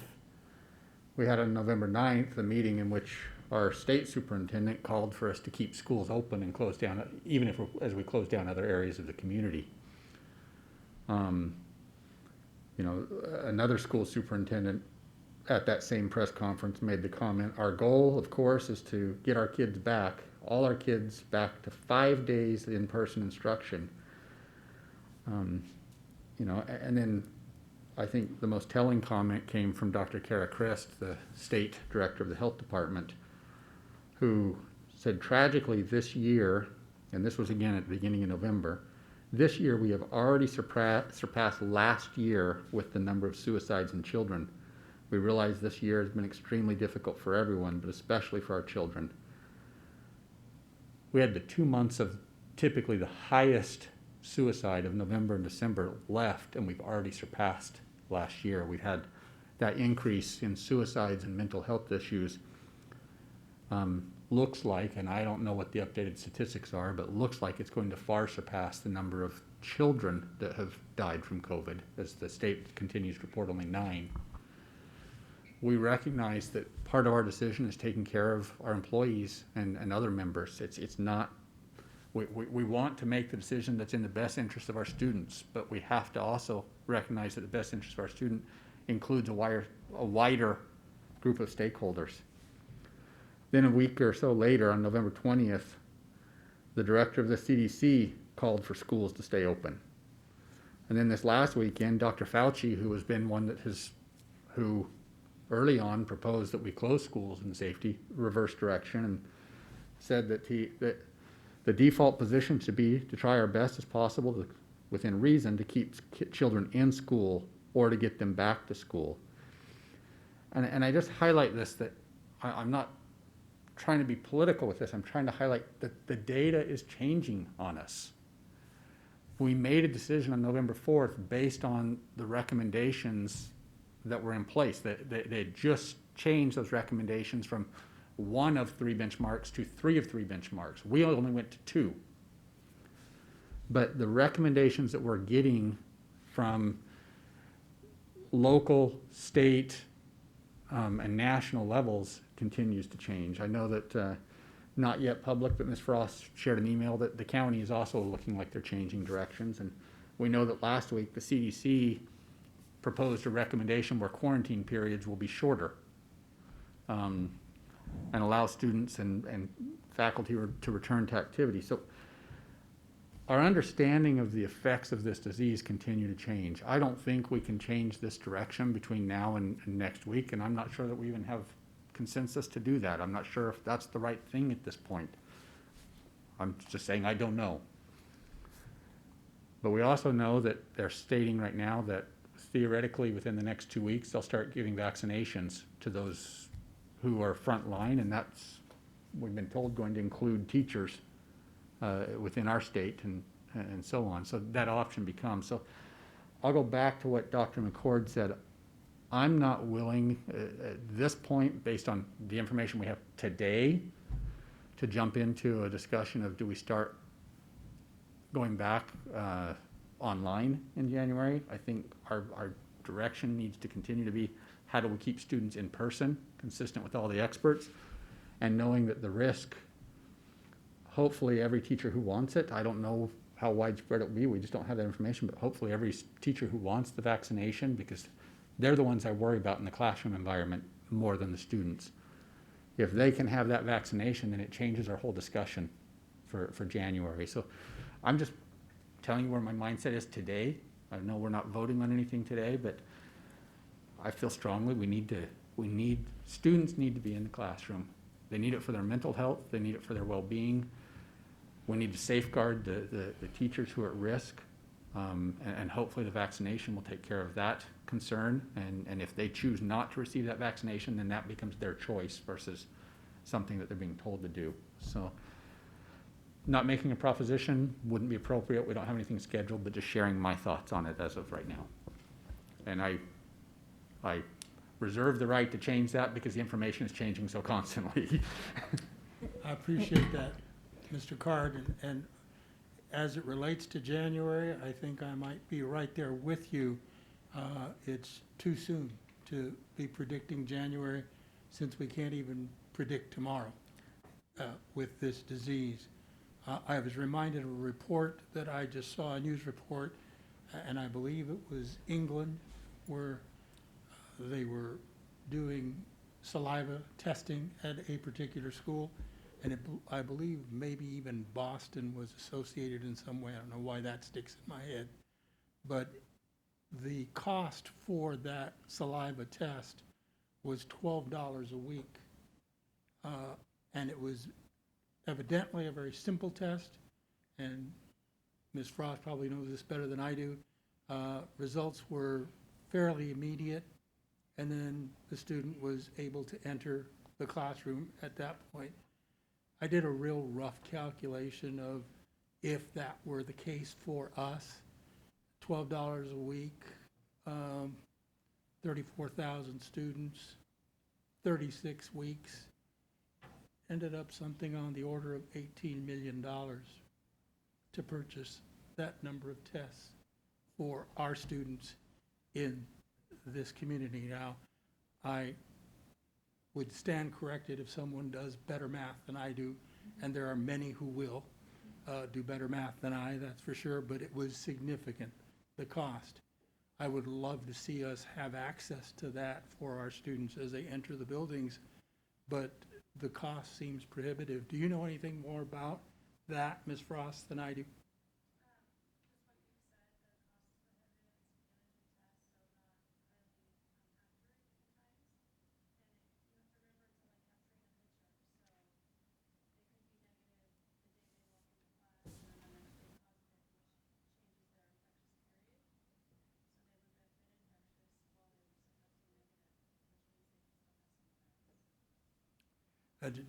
Speaker 7: we had on November 9th a meeting in which our state superintendent called for us to keep schools open and close down, even as we close down other areas of the community. Another school superintendent at that same press conference made the comment, our goal, of course, is to get our kids back, all our kids back to 5 days in-person instruction. And then I think the most telling comment came from Dr. Kara Christ, the state director of the health department, who said, tragically this year, and this was again at the beginning of November, this year we have already surpassed last year with the number of suicides in children. We realize this year has been extremely difficult for everyone, but especially for our children. We had the 2 months of typically the highest suicide of November and December left, and we've already surpassed last year. We've had that increase in suicides and mental health issues. Looks like, and I don't know what the updated statistics are, but looks like it's going to far surpass the number of children that have died from COVID, as the state continues to report only 9. We recognize that part of our decision is taking care of our employees and other members. It's not, we want to make the decision that's in the best interest of our students, but we have to also recognize that the best interest of our student includes a wider group of stakeholders. Then a week or so later, on November 20th, the director of the CDC called for schools to stay open. And then this last weekend, Dr. Fauci, who has been one who early on proposed that we close schools in safety, reversed direction said that that the default position should be to try our best as possible, within reason, to keep children in school or to get them back to school. And I just highlight this, that I'm not trying to be political with this. I'm trying to highlight that the data is changing on us. We made a decision on November 4th based on the recommendations that were in place. They just changed those recommendations from 1 of 3 benchmarks to 3 of 3 benchmarks. We only went to 2. But the recommendations that we're getting from local, state, and national levels continues to change. I know that not yet public, but Ms. Frost shared an email that the county is also looking like they're changing directions. And we know that last week the CDC proposed a recommendation where quarantine periods will be shorter, and allow students and faculty to return to activity. So our understanding of the effects of this disease continue to change. I don't think we can change this direction between now and next week, and I'm not sure that we even have consensus to do that. I'm not sure if that's the right thing at this point. I'm just saying I don't know. But we also know that they're stating right now that theoretically within the next 2 weeks they'll start giving vaccinations to those who are frontline, and that's, we've been told, going to include teachers within our state and so on. So that option becomes. So I'll go back to what Dr. McCord said. I'm not willing at this point, based on the information we have today, to jump into a discussion of do we start going back online in January. I think our direction needs to continue to be, how do we keep students in person, consistent with all the experts, and knowing that the risk, hopefully every teacher who wants it, I don't know how widespread it will be, we just don't have that information, but hopefully every teacher who wants the vaccination, because they're the ones I worry about in the classroom environment more than the students. If they can have that vaccination, then it changes our whole discussion for January. So I'm just telling you where my mindset is today. I know we're not voting on anything today, but I feel strongly students need to be in the classroom. They need it for their mental health. They need it for their well-being. We need to safeguard the teachers who are at risk. And hopefully the vaccination will take care of that concern. And if they choose not to receive that vaccination, then that becomes their choice versus something that they're being told to do. So not making a proposition wouldn't be appropriate. We don't have anything scheduled, but just sharing my thoughts on it as of right now. And I reserve the right to change that because the information is changing so constantly.
Speaker 1: I appreciate that, Mr. Card, and as it relates to January, I think I might be right there with you. It's too soon to be predicting January, since we can't even predict tomorrow with this disease. I was reminded of a report that I just saw, a news report, and I believe it was England, where they were doing saliva testing at a particular school, and I believe maybe even Boston was associated in some way. I don't know why that sticks in my head. But the cost for that saliva test was $12 a week. And it was evidently a very simple test, and Ms. Frost probably knows this better than I do. Results were fairly immediate, and then the student was able to enter the classroom at that point. I did a real rough calculation of if that were the case for us, $12 a week, 34,000 students, 36 weeks, ended up something on the order of $18 million to purchase that number of tests for our students in this community. Now, I would stand corrected if someone does better math than I do, and there are many who will do better math than I, that's for sure, but it was significant, the cost. I would love to see us have access to that for our students as they enter the buildings, but the cost seems prohibitive. Do you know anything more about that, Ms. Frost, than I do?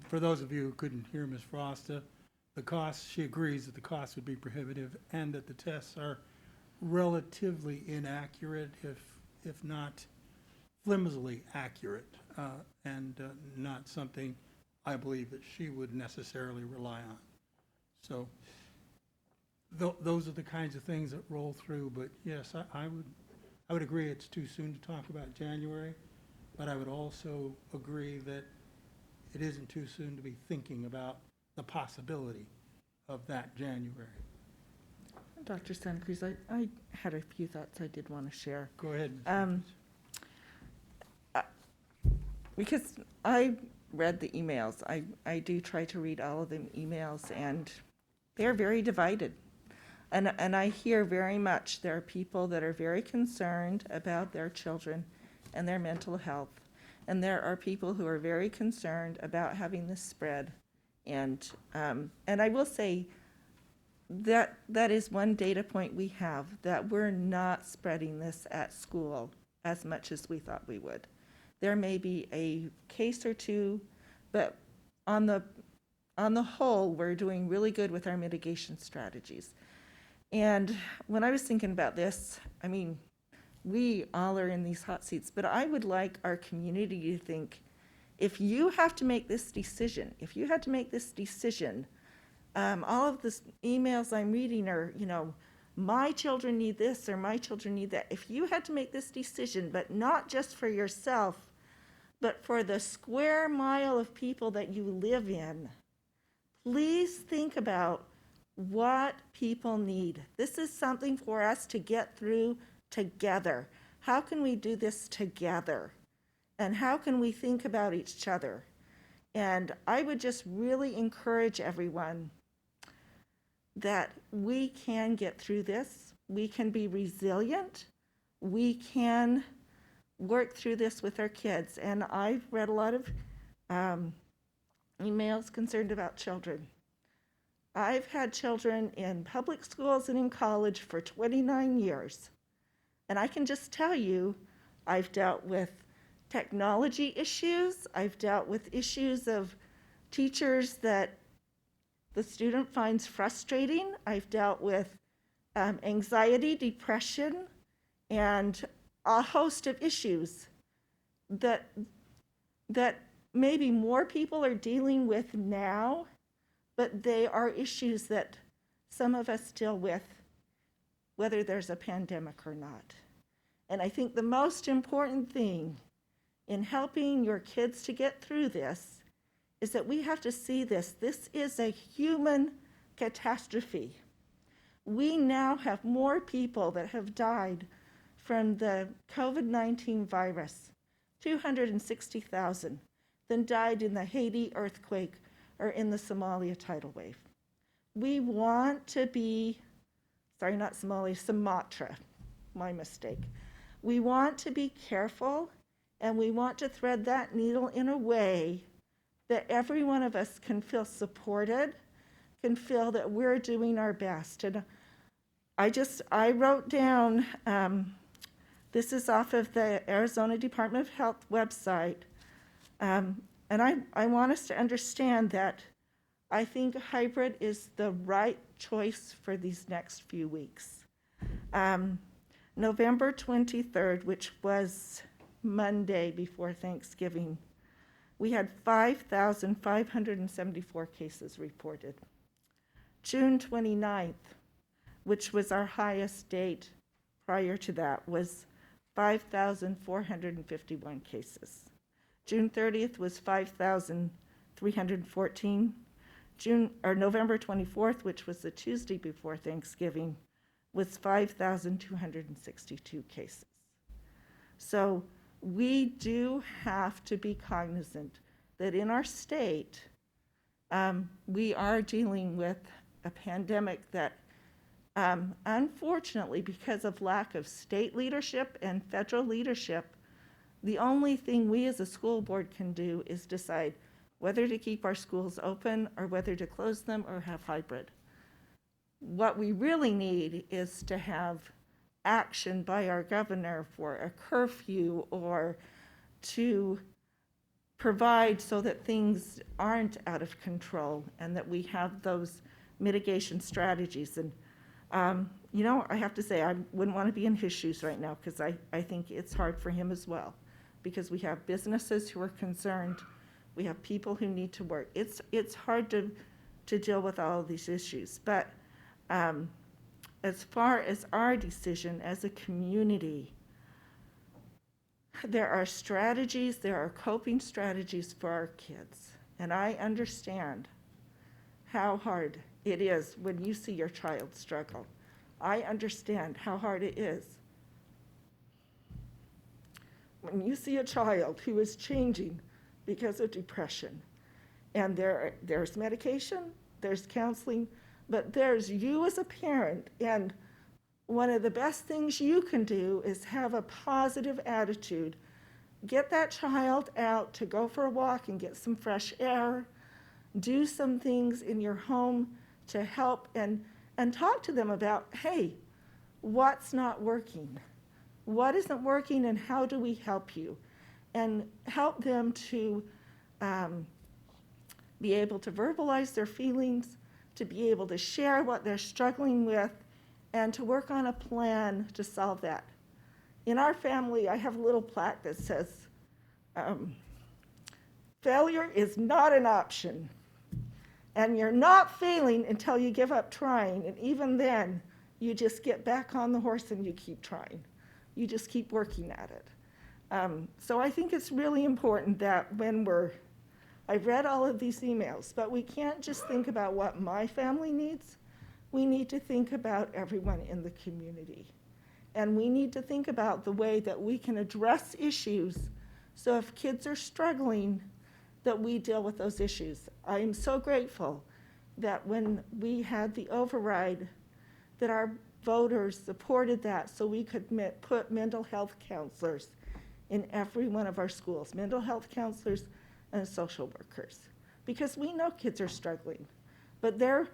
Speaker 1: For those of you who couldn't hear Ms. Frosta, the cost, she agrees that the cost would be prohibitive and that the tests are relatively inaccurate, if not flimsily accurate, and not something I believe that she would necessarily rely on. So those are the kinds of things that roll through, but yes, I would agree it's too soon to talk about January, but I would also agree that it isn't too soon to be thinking about the possibility of that January.
Speaker 10: Dr. Santa Cruz, I had a few thoughts I did want to share.
Speaker 1: Go ahead. Ms.
Speaker 10: Um, Because I read the emails. I do try to read all of them emails, and they're very divided. And I hear very much there are people that are very concerned about their children and their mental health. And there are people who are very concerned about having this spread. And I will say that is one data point we have, that we're not spreading this at school as much as we thought we would. There may be a case or two, but on the whole, we're doing really good with our mitigation strategies. And when I was thinking about this, I mean, we all are in these hot seats, but I would like our community to think, if you have to make this decision, all of the emails I'm reading are, my children need this or my children need that. If you had to make this decision, but not just for yourself, but for the square mile of people that you live in, please think about what people need. This is something for us to get through together. How can we do this together? And how can we think about each other? And I would just really encourage everyone that we can get through this. We can be resilient. We can work through this with our kids. And I've read a lot of emails concerned about children. I've had children in public schools and in college for 29 years. And I can just tell you, I've dealt with technology issues. I've dealt with issues of teachers that the student finds frustrating. I've dealt with anxiety, depression, and a host of issues that maybe more people are dealing with now, but they are issues that some of us deal with, whether there's a pandemic or not. And I think the most important thing in helping your kids to get through this is that we have to see this. This is a human catastrophe. We now have more people that have died from the COVID-19 virus, 260,000, than died in the Haiti earthquake or in the Somalia tidal wave. We want to be, sorry, not Somalia, Sumatra, my mistake. We want to be careful, and we want to thread that needle in a way that every one of us can feel supported, can feel that we're doing our best. And I wrote down, this is off of the Arizona Department of Health website, and I want us to understand that I think hybrid is the right choice for these next few weeks. November 23rd, which was Monday before Thanksgiving, we had 5,574 cases reported. June 29th, which was our highest date prior to that, was 5,451 cases. June 30th was 5,314. November 24th, which was the Tuesday before Thanksgiving, was 5,262 cases. So we do have to be cognizant that in our state, we are dealing with a pandemic that, unfortunately, because of lack of state leadership and federal leadership, the only thing we as a school board can do is decide whether to keep our schools open or whether to close them or have hybrid. What we really need is to have action by our governor for a curfew or to provide so that things aren't out of control and that we have those mitigation strategies. And, you know, I have to say, I wouldn't want to be in his shoes right now because I think it's hard for him as well, because we have businesses who are concerned. We have people who need to work. It's hard to deal with all of these issues. But as far as our decision as a community, there are strategies, there are coping strategies for our kids. And I understand how hard it is when you see your child struggle. I understand how hard it is when you see a child who is changing because of depression. And there's medication, there's counseling, but there's you as a parent. And one of the best things you can do is have a positive attitude. Get that child out to go for a walk and get some fresh air. Do some things in your home to help and talk to them about, hey, what's not working? What isn't working and how do we help you? And help them to be able to verbalize their feelings, to be able to share what they're struggling with, and to work on a plan to solve that. In our family, I have a little plaque that says, failure is not an option. And you're not failing until you give up trying. And even then, you just get back on the horse and you keep trying. You just keep working at it. So I think it's really important that I've read all of these emails, but we can't just think about what my family needs. We need to think about everyone in the community. And we need to think about the way that we can address issues so if kids are struggling, that we deal with those issues. I am so grateful that when we had the override, that our voters supported that so we could put mental health counselors in every one of our schools, mental health counselors and social workers. Because we know kids are struggling, but they're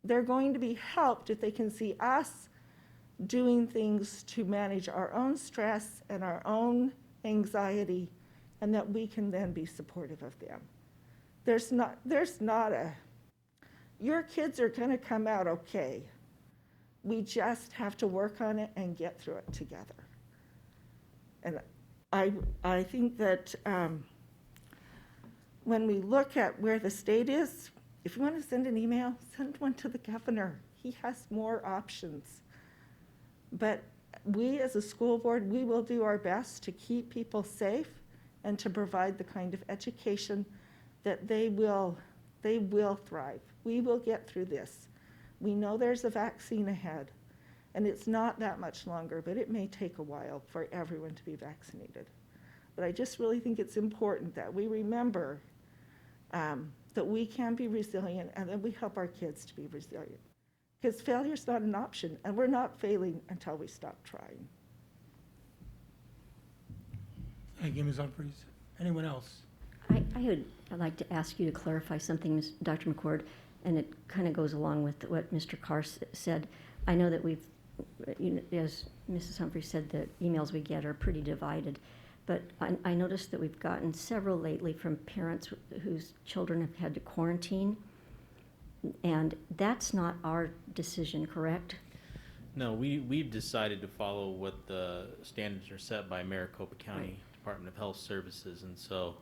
Speaker 10: going to be helped if they can see us doing things to manage our own stress and our own anxiety, and that we can then be supportive of them. Your kids are going to come out okay. We just have to work on it and get through it together. And I think that when we look at where the state is, if you want to send an email, send one to the governor. He has more options. But we as a school board, we will do our best to keep people safe and to provide the kind of education that they will thrive. We will get through this. We know there's a vaccine ahead, and it's not that much longer, but it may take a while for everyone to be vaccinated. But I just really think it's important that we remember that we can be resilient and that we help our kids to be resilient. Because failure is not an option, and we're not failing until we stop trying.
Speaker 1: Thank you, Ms. Humphries. Anyone else?
Speaker 6: I'd like to ask you to clarify something, Dr. McCord, and it kind of goes along with what Mr. Carr said. I know that we've, as Mrs. Humphries said, the emails we get are pretty divided, but I noticed that we've gotten several lately from parents whose children have had to quarantine, and that's not our decision, correct?
Speaker 2: No, we've decided to follow what the standards are set by Maricopa County Department of Health Services, and so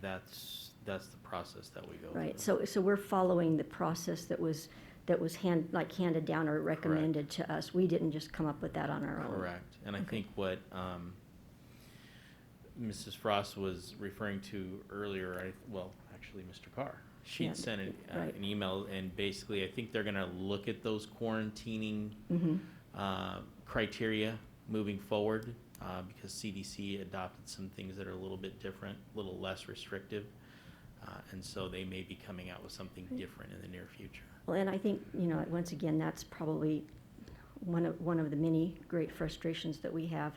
Speaker 2: that's the process that we go through.
Speaker 6: Right. So we're following the process that was handed down or recommended to us. We didn't just come up with that on our own.
Speaker 2: Correct. And I think what Mrs. Frost was referring to earlier, actually Mr. Carr, she sent an email, and basically I think they're going to look at those quarantining criteria moving forward because CDC adopted some things that are a little bit different, a little less restrictive, and so they may be coming out with something different in the near future.
Speaker 6: Well, and I think, once again, that's probably one of the many great frustrations that we have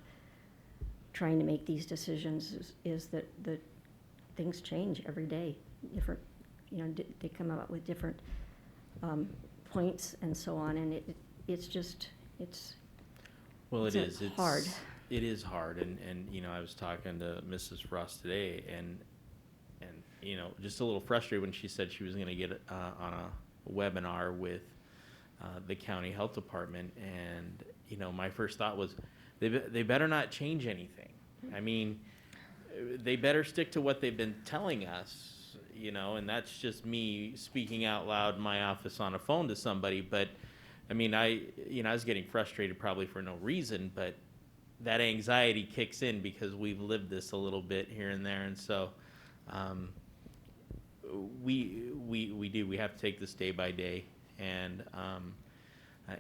Speaker 6: trying to make these decisions is that the things change every day. Different, they come out with different points and so on, and it's
Speaker 2: Well, it is.
Speaker 6: hard.
Speaker 2: It is hard, and you know, I was talking to Mrs. Frost today, and you know, just a little frustrated when she said she was going to get on a webinar with the county health department, and you know, my first thought was, they better not change anything. I mean, they better stick to what they've been telling us, you know, and that's just me speaking out loud in my office on a phone to somebody. But I mean, I was getting frustrated probably for no reason, but that anxiety kicks in because we've lived this a little bit here and there, and so we have to take this day by day, and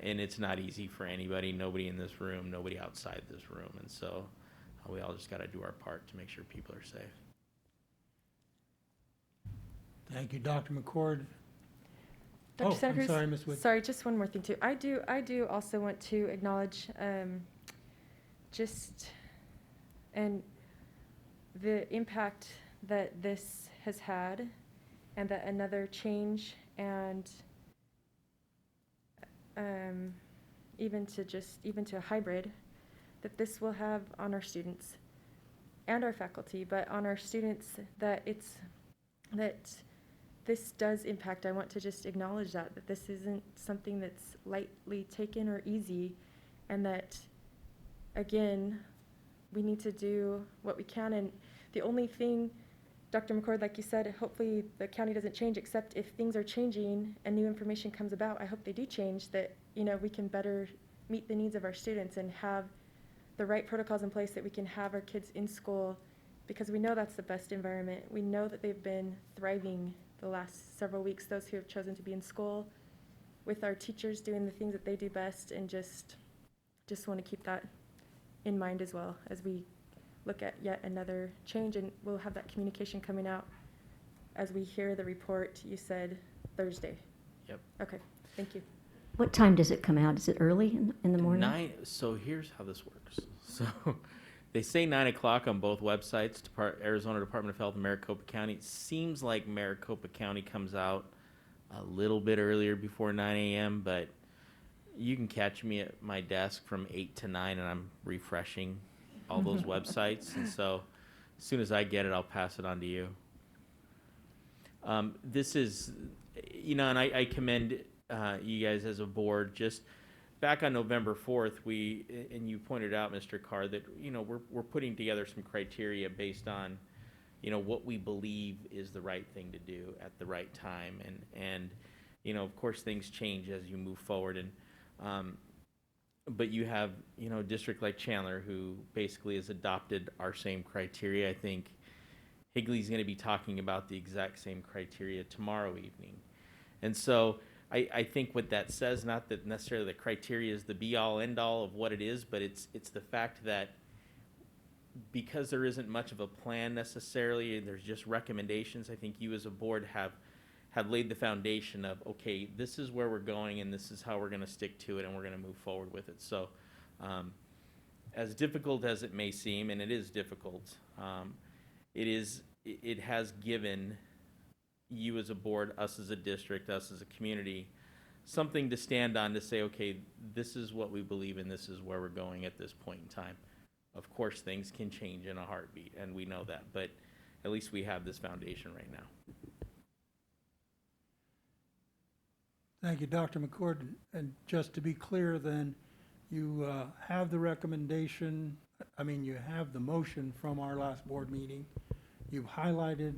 Speaker 2: it's not easy for anybody, nobody in this room, nobody outside this room, and so we all just got to do our part to make sure people are safe.
Speaker 1: Thank you, Dr. McCord.
Speaker 8: Dr.
Speaker 1: Oh,
Speaker 8: Santa
Speaker 1: I'm
Speaker 8: Cruz,
Speaker 1: sorry, Ms. Wood.
Speaker 8: sorry, just one more thing too. I do also want to acknowledge and the impact that this has had, and that another change and even to a hybrid that this will have on our students and our faculty, but on our students, that this does impact. I want to just acknowledge that this isn't something that's lightly taken or easy, and that, again, we need to do what we can. And the only thing, Dr. McCord, like you said, hopefully the county doesn't change, except if things are changing and new information comes about. I hope they do change, that, you know, we can better meet the needs of our students and have the right protocols in place, that we can have our kids in school, because we know that's the best environment. We know that they've been thriving the last several weeks, those who have chosen to be in school, with our teachers doing the things that they do best, and just want to keep that in mind as well as we look at yet another change. And we'll have that communication coming out as we hear the report. You said Thursday.
Speaker 2: Yep.
Speaker 8: Okay, thank you.
Speaker 6: What time does it come out? Is it early in the morning?
Speaker 2: So here's how this works. So they say 9 o'clock on both websites, Arizona Department of Health and Maricopa County. It seems like Maricopa County comes out a little bit earlier, before 9 a.m., but you can catch me at my desk from 8 to 9, and I'm refreshing all those websites. And so as soon as I get it, I'll pass it on to you. This is, you know, and I commend you guys as a board. Just back on November 4th, and you pointed out, Mr. Carr, that, you know, we're putting together some criteria based on, you know, what we believe is the right thing to do at the right time. And you know, of course, things change as you move forward. And but you have, you know, a district like Chandler, who basically has adopted our same criteria. I think Higley's going to be talking about the exact same criteria tomorrow evening. And so I think what that says, not that necessarily the criteria is the be-all, end-all of what it is, but it's the fact that because there isn't much of a plan necessarily, and there's just recommendations, I think you as a board have laid the foundation of, okay, this is where we're going, and this is how we're going to stick to it, and we're going to move forward with it. So as difficult as it may seem, and it is difficult, it has given you as a board, us as a district, us as a community, something to stand on to say, okay, this is what we believe in, this is where we're going at this point in time. Of course, things can change in a heartbeat, and we know that, but at least we have this foundation right now.
Speaker 1: Thank you, Dr. McCord. And just to be clear then, you have the recommendation, you have the motion from our last board meeting. You've highlighted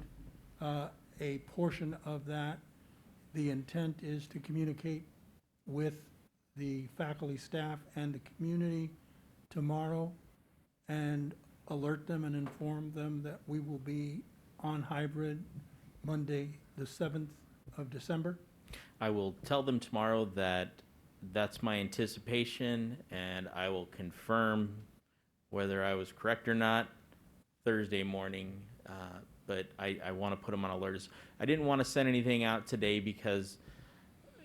Speaker 1: a portion of that. The intent is to communicate with the faculty, staff, and the community tomorrow and alert them and inform them that we will be on hybrid Monday, the 7th of December.
Speaker 2: I will tell them tomorrow that that's my anticipation, and I will confirm whether I was correct or not Thursday morning. But I want to put them on alerts. I didn't want to send anything out today because,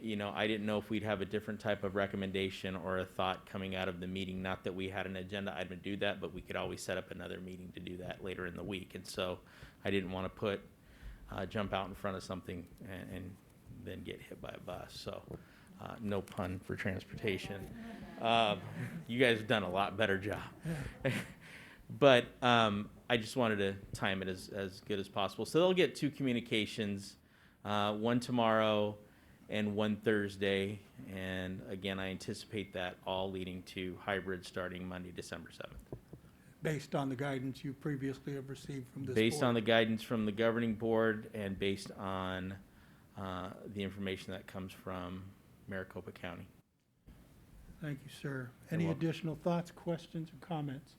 Speaker 2: you know, I didn't know if we'd have a different type of recommendation or a thought coming out of the meeting. Not that we had an agenda item to do that, but we could always set up another meeting to do that later in the week. And so I didn't want to jump out in front of something and then get hit by a bus. So No pun for transportation. You guys have done a lot better job. But I just wanted to time it as good as possible. So they'll get 2 communications, one tomorrow and one Thursday. And again, I anticipate that all leading to hybrid starting Monday, December 7th.
Speaker 1: Based on the guidance you previously have received from this board?
Speaker 2: Based on the guidance from the governing board and based on the information that comes from Maricopa County.
Speaker 1: Thank you, sir.
Speaker 2: You're
Speaker 1: Any
Speaker 2: welcome.
Speaker 1: additional thoughts, questions, or comments?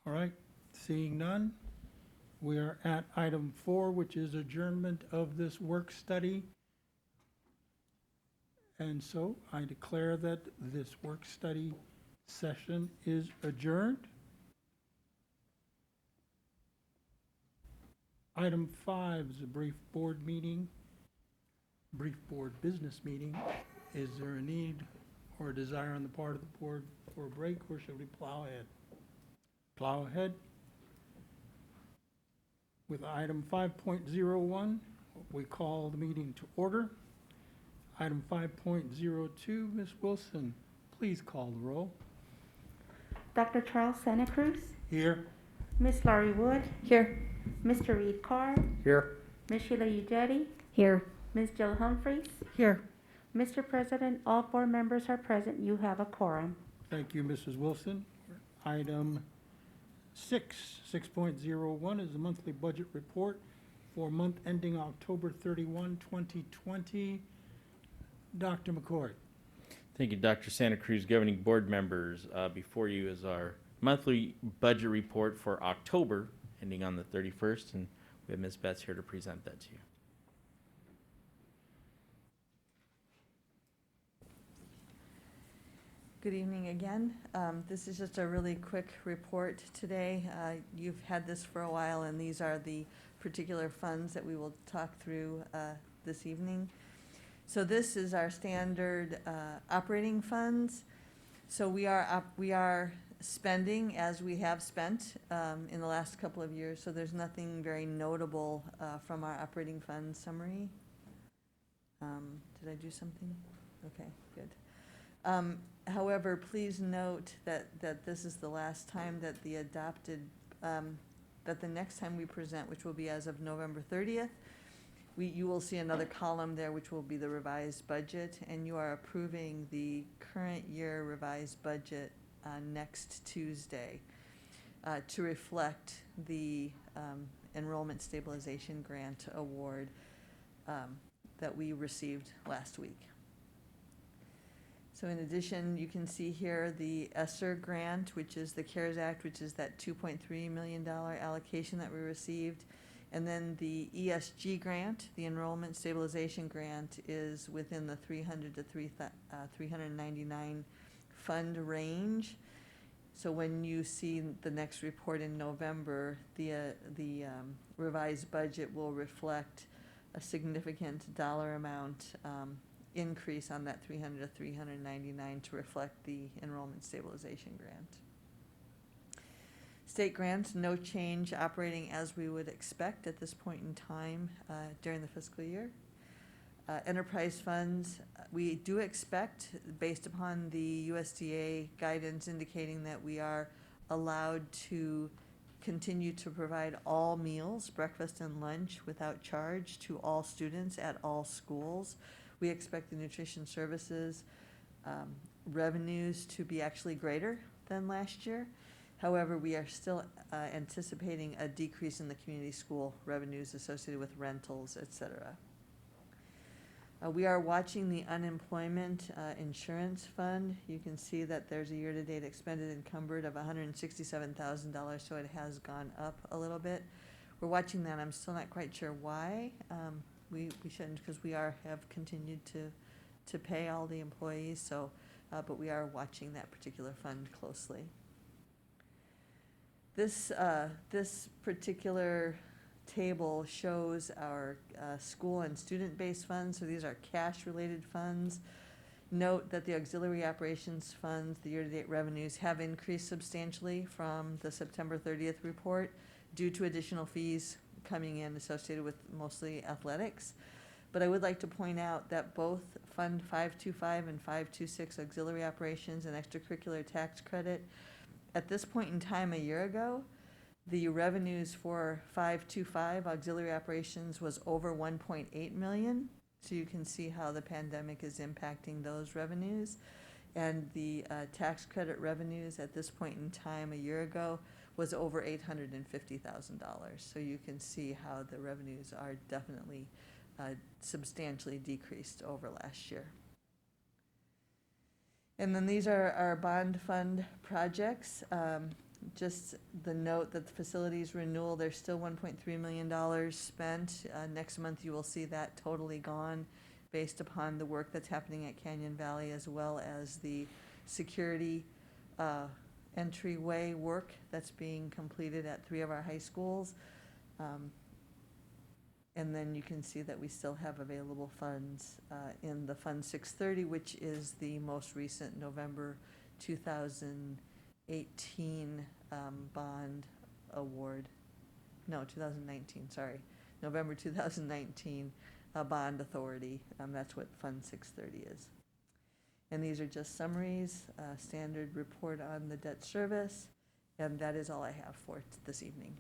Speaker 1: All right, seeing none, we are at item 4, which is adjournment of this work study. And so I declare that this work study session is adjourned. Item 5 is a brief board business meeting. Is there a need or a desire on the part of the board for a break, or should we plow ahead? Plow ahead. With item 5.01, we call the meeting to order. Item 5.02, Ms. Wilson, please call the roll.
Speaker 12: Dr. Charles Santa Cruz,
Speaker 1: Here.
Speaker 12: Miss Laurie Wood,
Speaker 8: Here.
Speaker 12: Mr. Reed Carr,
Speaker 7: Here.
Speaker 12: Miss Sheila Ujedi,
Speaker 6: Here.
Speaker 12: Miss Jill Humphreys.
Speaker 3: Here.
Speaker 12: Mr. President, all 4 members are present. You have a quorum.
Speaker 1: Thank you, Mrs. Wilson. Item 6.01 is the monthly budget report for month ending October 31, 2020. Dr. McCord.
Speaker 2: Thank you, Dr. Santa Cruz, governing board members. Before you is our monthly budget report for October, ending on the 31st, and we have Ms. Betts here to present that to you.
Speaker 3: Good evening again. This is just a really quick report today. You've had this for a while, and these are the particular funds that we will talk through this evening. So this is our standard operating funds. So we are spending as we have spent in the last couple of years. So there's nothing very notable from our operating fund summary. Did I do something? Okay, good. However, please note that this is the last time that the adopted, that the next time we present, which will be as of November 30th, you will see another column there, which will be the revised budget, and you are approving the current year revised budget next Tuesday to reflect the enrollment stabilization grant award that we received last week. So in addition, you can see here the ESSER grant, which is the CARES Act, which is that $2.3 million allocation that we received. And then the ESG grant, the Enrollment Stabilization Grant, is within the 300 to 399 fund range. So when you see the next report in November, the revised budget will reflect a significant dollar amount increase on that 300 to 399 to reflect the Enrollment Stabilization Grant. State grants, no change, operating as we would expect at this point in time during the fiscal year. Enterprise funds, we do expect, based upon the USDA guidance indicating that we are allowed to continue to provide all meals, breakfast and lunch, without charge to all students at all schools. We expect the nutrition services revenues to be actually greater than last year. However, we are still anticipating a decrease in the community school revenues associated with rentals, et cetera. We are watching the unemployment insurance fund. You can see that there's a year-to-date expended encumbered of $167,000, so it has gone up a little bit. We're watching that. I'm still not quite sure why. We shouldn't, because we have continued to pay all the employees, so, but we are watching that particular fund closely. This particular table shows our school and student-based funds, so these are cash-related funds. Note that the auxiliary operations funds, the year-to-date revenues, have increased substantially from the September 30th report due to additional fees coming in associated with mostly athletics. But I would like to point out that both Fund 525 and 526 auxiliary operations and extracurricular tax credit, at this point in time a year ago, the revenues for 525 auxiliary operations was over 1.8 million. So you can see how the pandemic is impacting those revenues. And the tax credit revenues at this point in time a year ago was over $850,000. So you can see how the revenues are definitely substantially decreased over last year. And then these are our bond fund projects. Just the note that the facilities renewal, there's still $1.3 million spent. Next month you will see that totally gone based upon the work that's happening at Canyon Valley, as well as the security entryway work that's being completed at 3 of our high schools. And then you can see that we still have available funds in the Fund 630, which is the most recent November 2018 bond award. No, 2019, sorry. November 2019 bond authority. That's what Fund 630 is. And these are just summaries, standard report on the debt service, and that is all I have for this evening.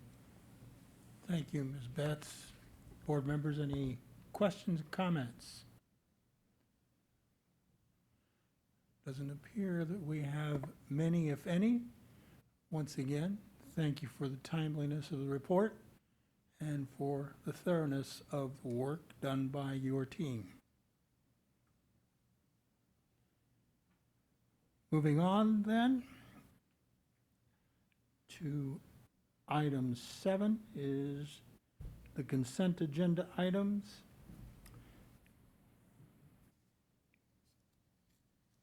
Speaker 1: Thank you, Ms. Betts. Board members, any questions, comments? Doesn't appear that we have many, if any. Once again, thank you for the timeliness of the report and for the thoroughness of the work done by your team. Moving on then to item 7 is the consent agenda items.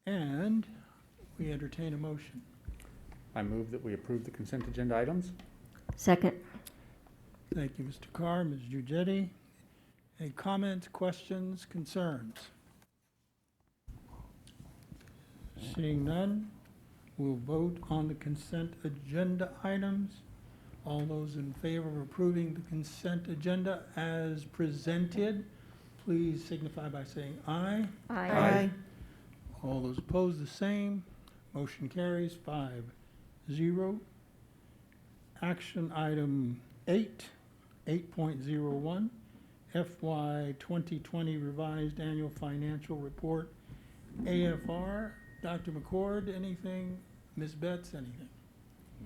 Speaker 1: And we entertain a motion.
Speaker 7: I move that we approve the consent agenda items.
Speaker 6: Second.
Speaker 1: Thank you, Mr. Carr, Ms. Giugetti. Any comments, questions, concerns? Seeing none, we'll vote on the consent agenda items. All those in favor of approving the consent agenda as presented, please signify by saying aye.
Speaker 6: Aye.
Speaker 11: Aye.
Speaker 1: All those opposed, the same. Motion carries 5-0. Action item 8, 8.01, FY 2020 Revised Annual Financial Report, AFR. Dr. McCord, anything? Ms. Betts, anything?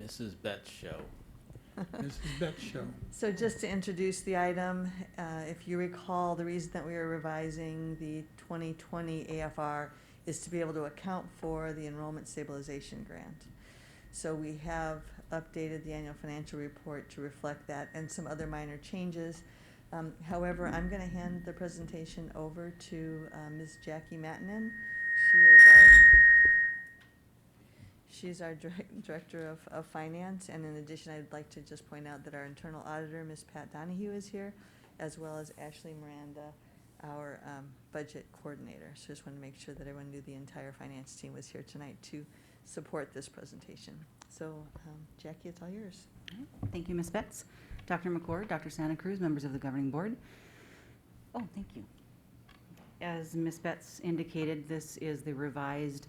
Speaker 2: Mrs. Betts show.
Speaker 1: Mrs. Betts show.
Speaker 3: So just to introduce the item, if you recall, the reason that we are revising the 2020 AFR is to be able to account for the enrollment stabilization grant. So we have updated the annual financial report to reflect that and some other minor changes. However, I'm going to hand the presentation over to Ms. Jackie Mattinen. She's our Director of Finance, and in addition, I'd like to just point out that our internal auditor, Ms. Pat Donahue, is here, as well as Ashley Miranda, our budget coordinator. So just want to make sure that everyone knew the entire finance team was here tonight to support this presentation. So Jackie, it's all yours.
Speaker 13: Thank you, Ms. Betts. Dr. McCord, Dr. Santa Cruz, members of the governing board. Oh, thank you. As Ms. Betts indicated, this is the revised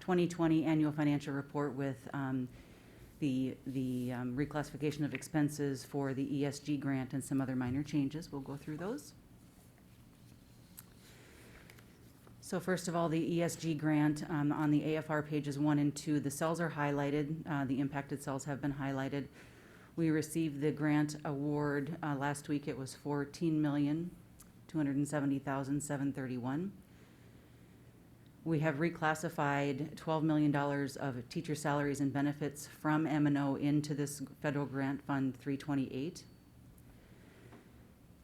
Speaker 13: 2020 annual financial report with the reclassification of expenses for the ESG grant and some other minor changes. We'll go through those. So first of all, the ESG grant on the AFR pages 1 and 2, the cells are highlighted. The impacted cells have been highlighted. We received the grant award last week. It was $14,270,731. We have reclassified $12 million of teacher salaries and benefits from M&O into this federal grant fund 328.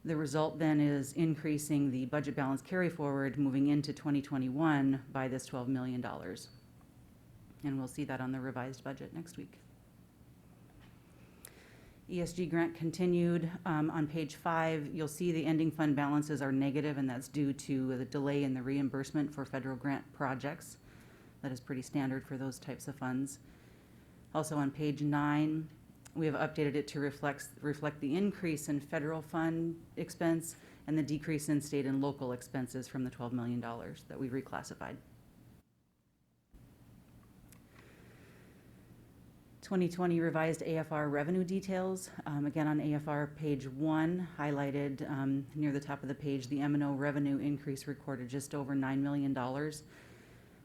Speaker 13: The result then is increasing the budget balance carry forward moving into 2021 by this $12 million. And we'll see that on the revised budget next week. ESG grant continued. On page 5, you'll see the ending fund balances are negative, and that's due to the delay in the reimbursement for federal grant projects. That is pretty standard for those types of funds. Also on page 9, We have updated it to reflect the increase in federal fund expense and the decrease in state and local expenses from the $12 million that we reclassified. 2020 revised AFR revenue details. Again, on AFR page 1, highlighted near the top of the page, the M&O revenue increase recorded just over $9 million.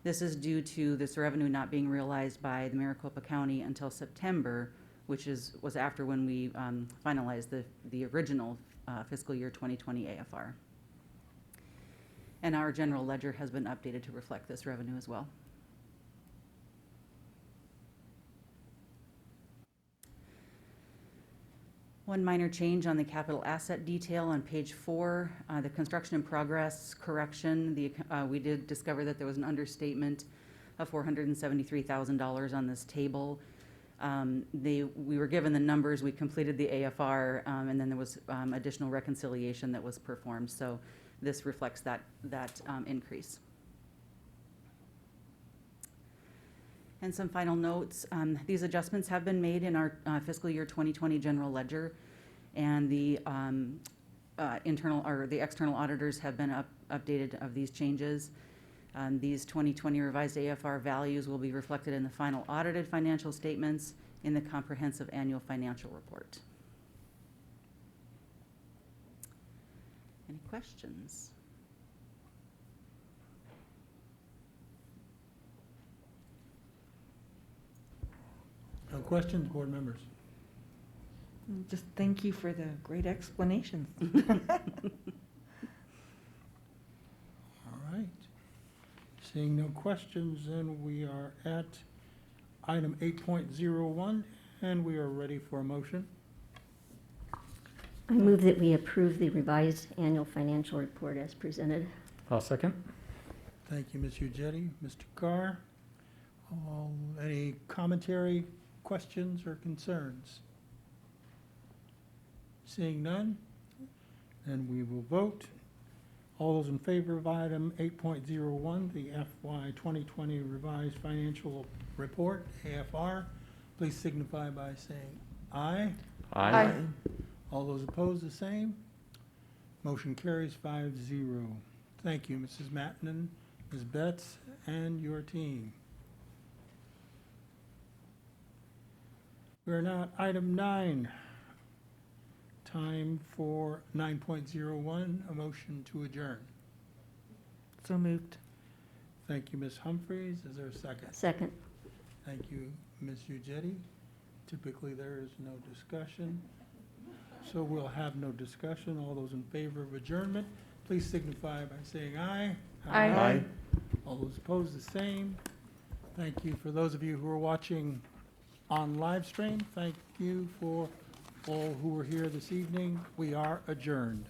Speaker 13: This is due to this revenue not being realized by the Maricopa County until September, which was after when we finalized the original fiscal year 2020 AFR. And our general ledger has been updated to reflect this revenue as well. One minor change on the capital asset detail on page 4, the construction in progress correction. We did discover that there was an understatement of $473,000 on this table. We were given the numbers, we completed the AFR, and then there was additional reconciliation that was performed. So this reflects that increase. And some final notes. These adjustments have been made in our fiscal year 2020 general ledger, and the external auditors have been updated of these changes. These 2020 revised AFR values will be reflected in the final audited financial statements in the comprehensive annual financial report. Any questions?
Speaker 1: No questions, board members?
Speaker 10: Just thank you for the great explanations.
Speaker 1: All right. Seeing no questions, then we are at item 8.01, and we are ready for a motion.
Speaker 6: I move that we approve the revised annual financial report as presented.
Speaker 7: I'll second.
Speaker 1: Thank you, Ms. Uggetti. Mr. Carr, any commentary, questions, or concerns? Seeing none, then we will vote. All those in favor of item 8.01, the FY 2020 revised financial report, AFR, please signify by saying aye.
Speaker 8: Aye.
Speaker 1: All those opposed, the same. Motion carries 5-0. Thank you, Mrs. Mattinen, Ms. Betts, and your team. We're now at item 9. Time for 9.01, a motion to adjourn.
Speaker 10: So moved.
Speaker 1: Thank you, Ms. Humphries. Is there a second?
Speaker 6: Second.
Speaker 1: Thank you, Ms. Uggetti. Typically, there is no discussion, so we'll have no discussion. All those in favor of adjournment, please signify by saying aye.
Speaker 8: Aye.
Speaker 7: Aye.
Speaker 1: All those opposed, the same. Thank you. For those of you who are watching on live stream, thank you for all who were here this evening. We are adjourned.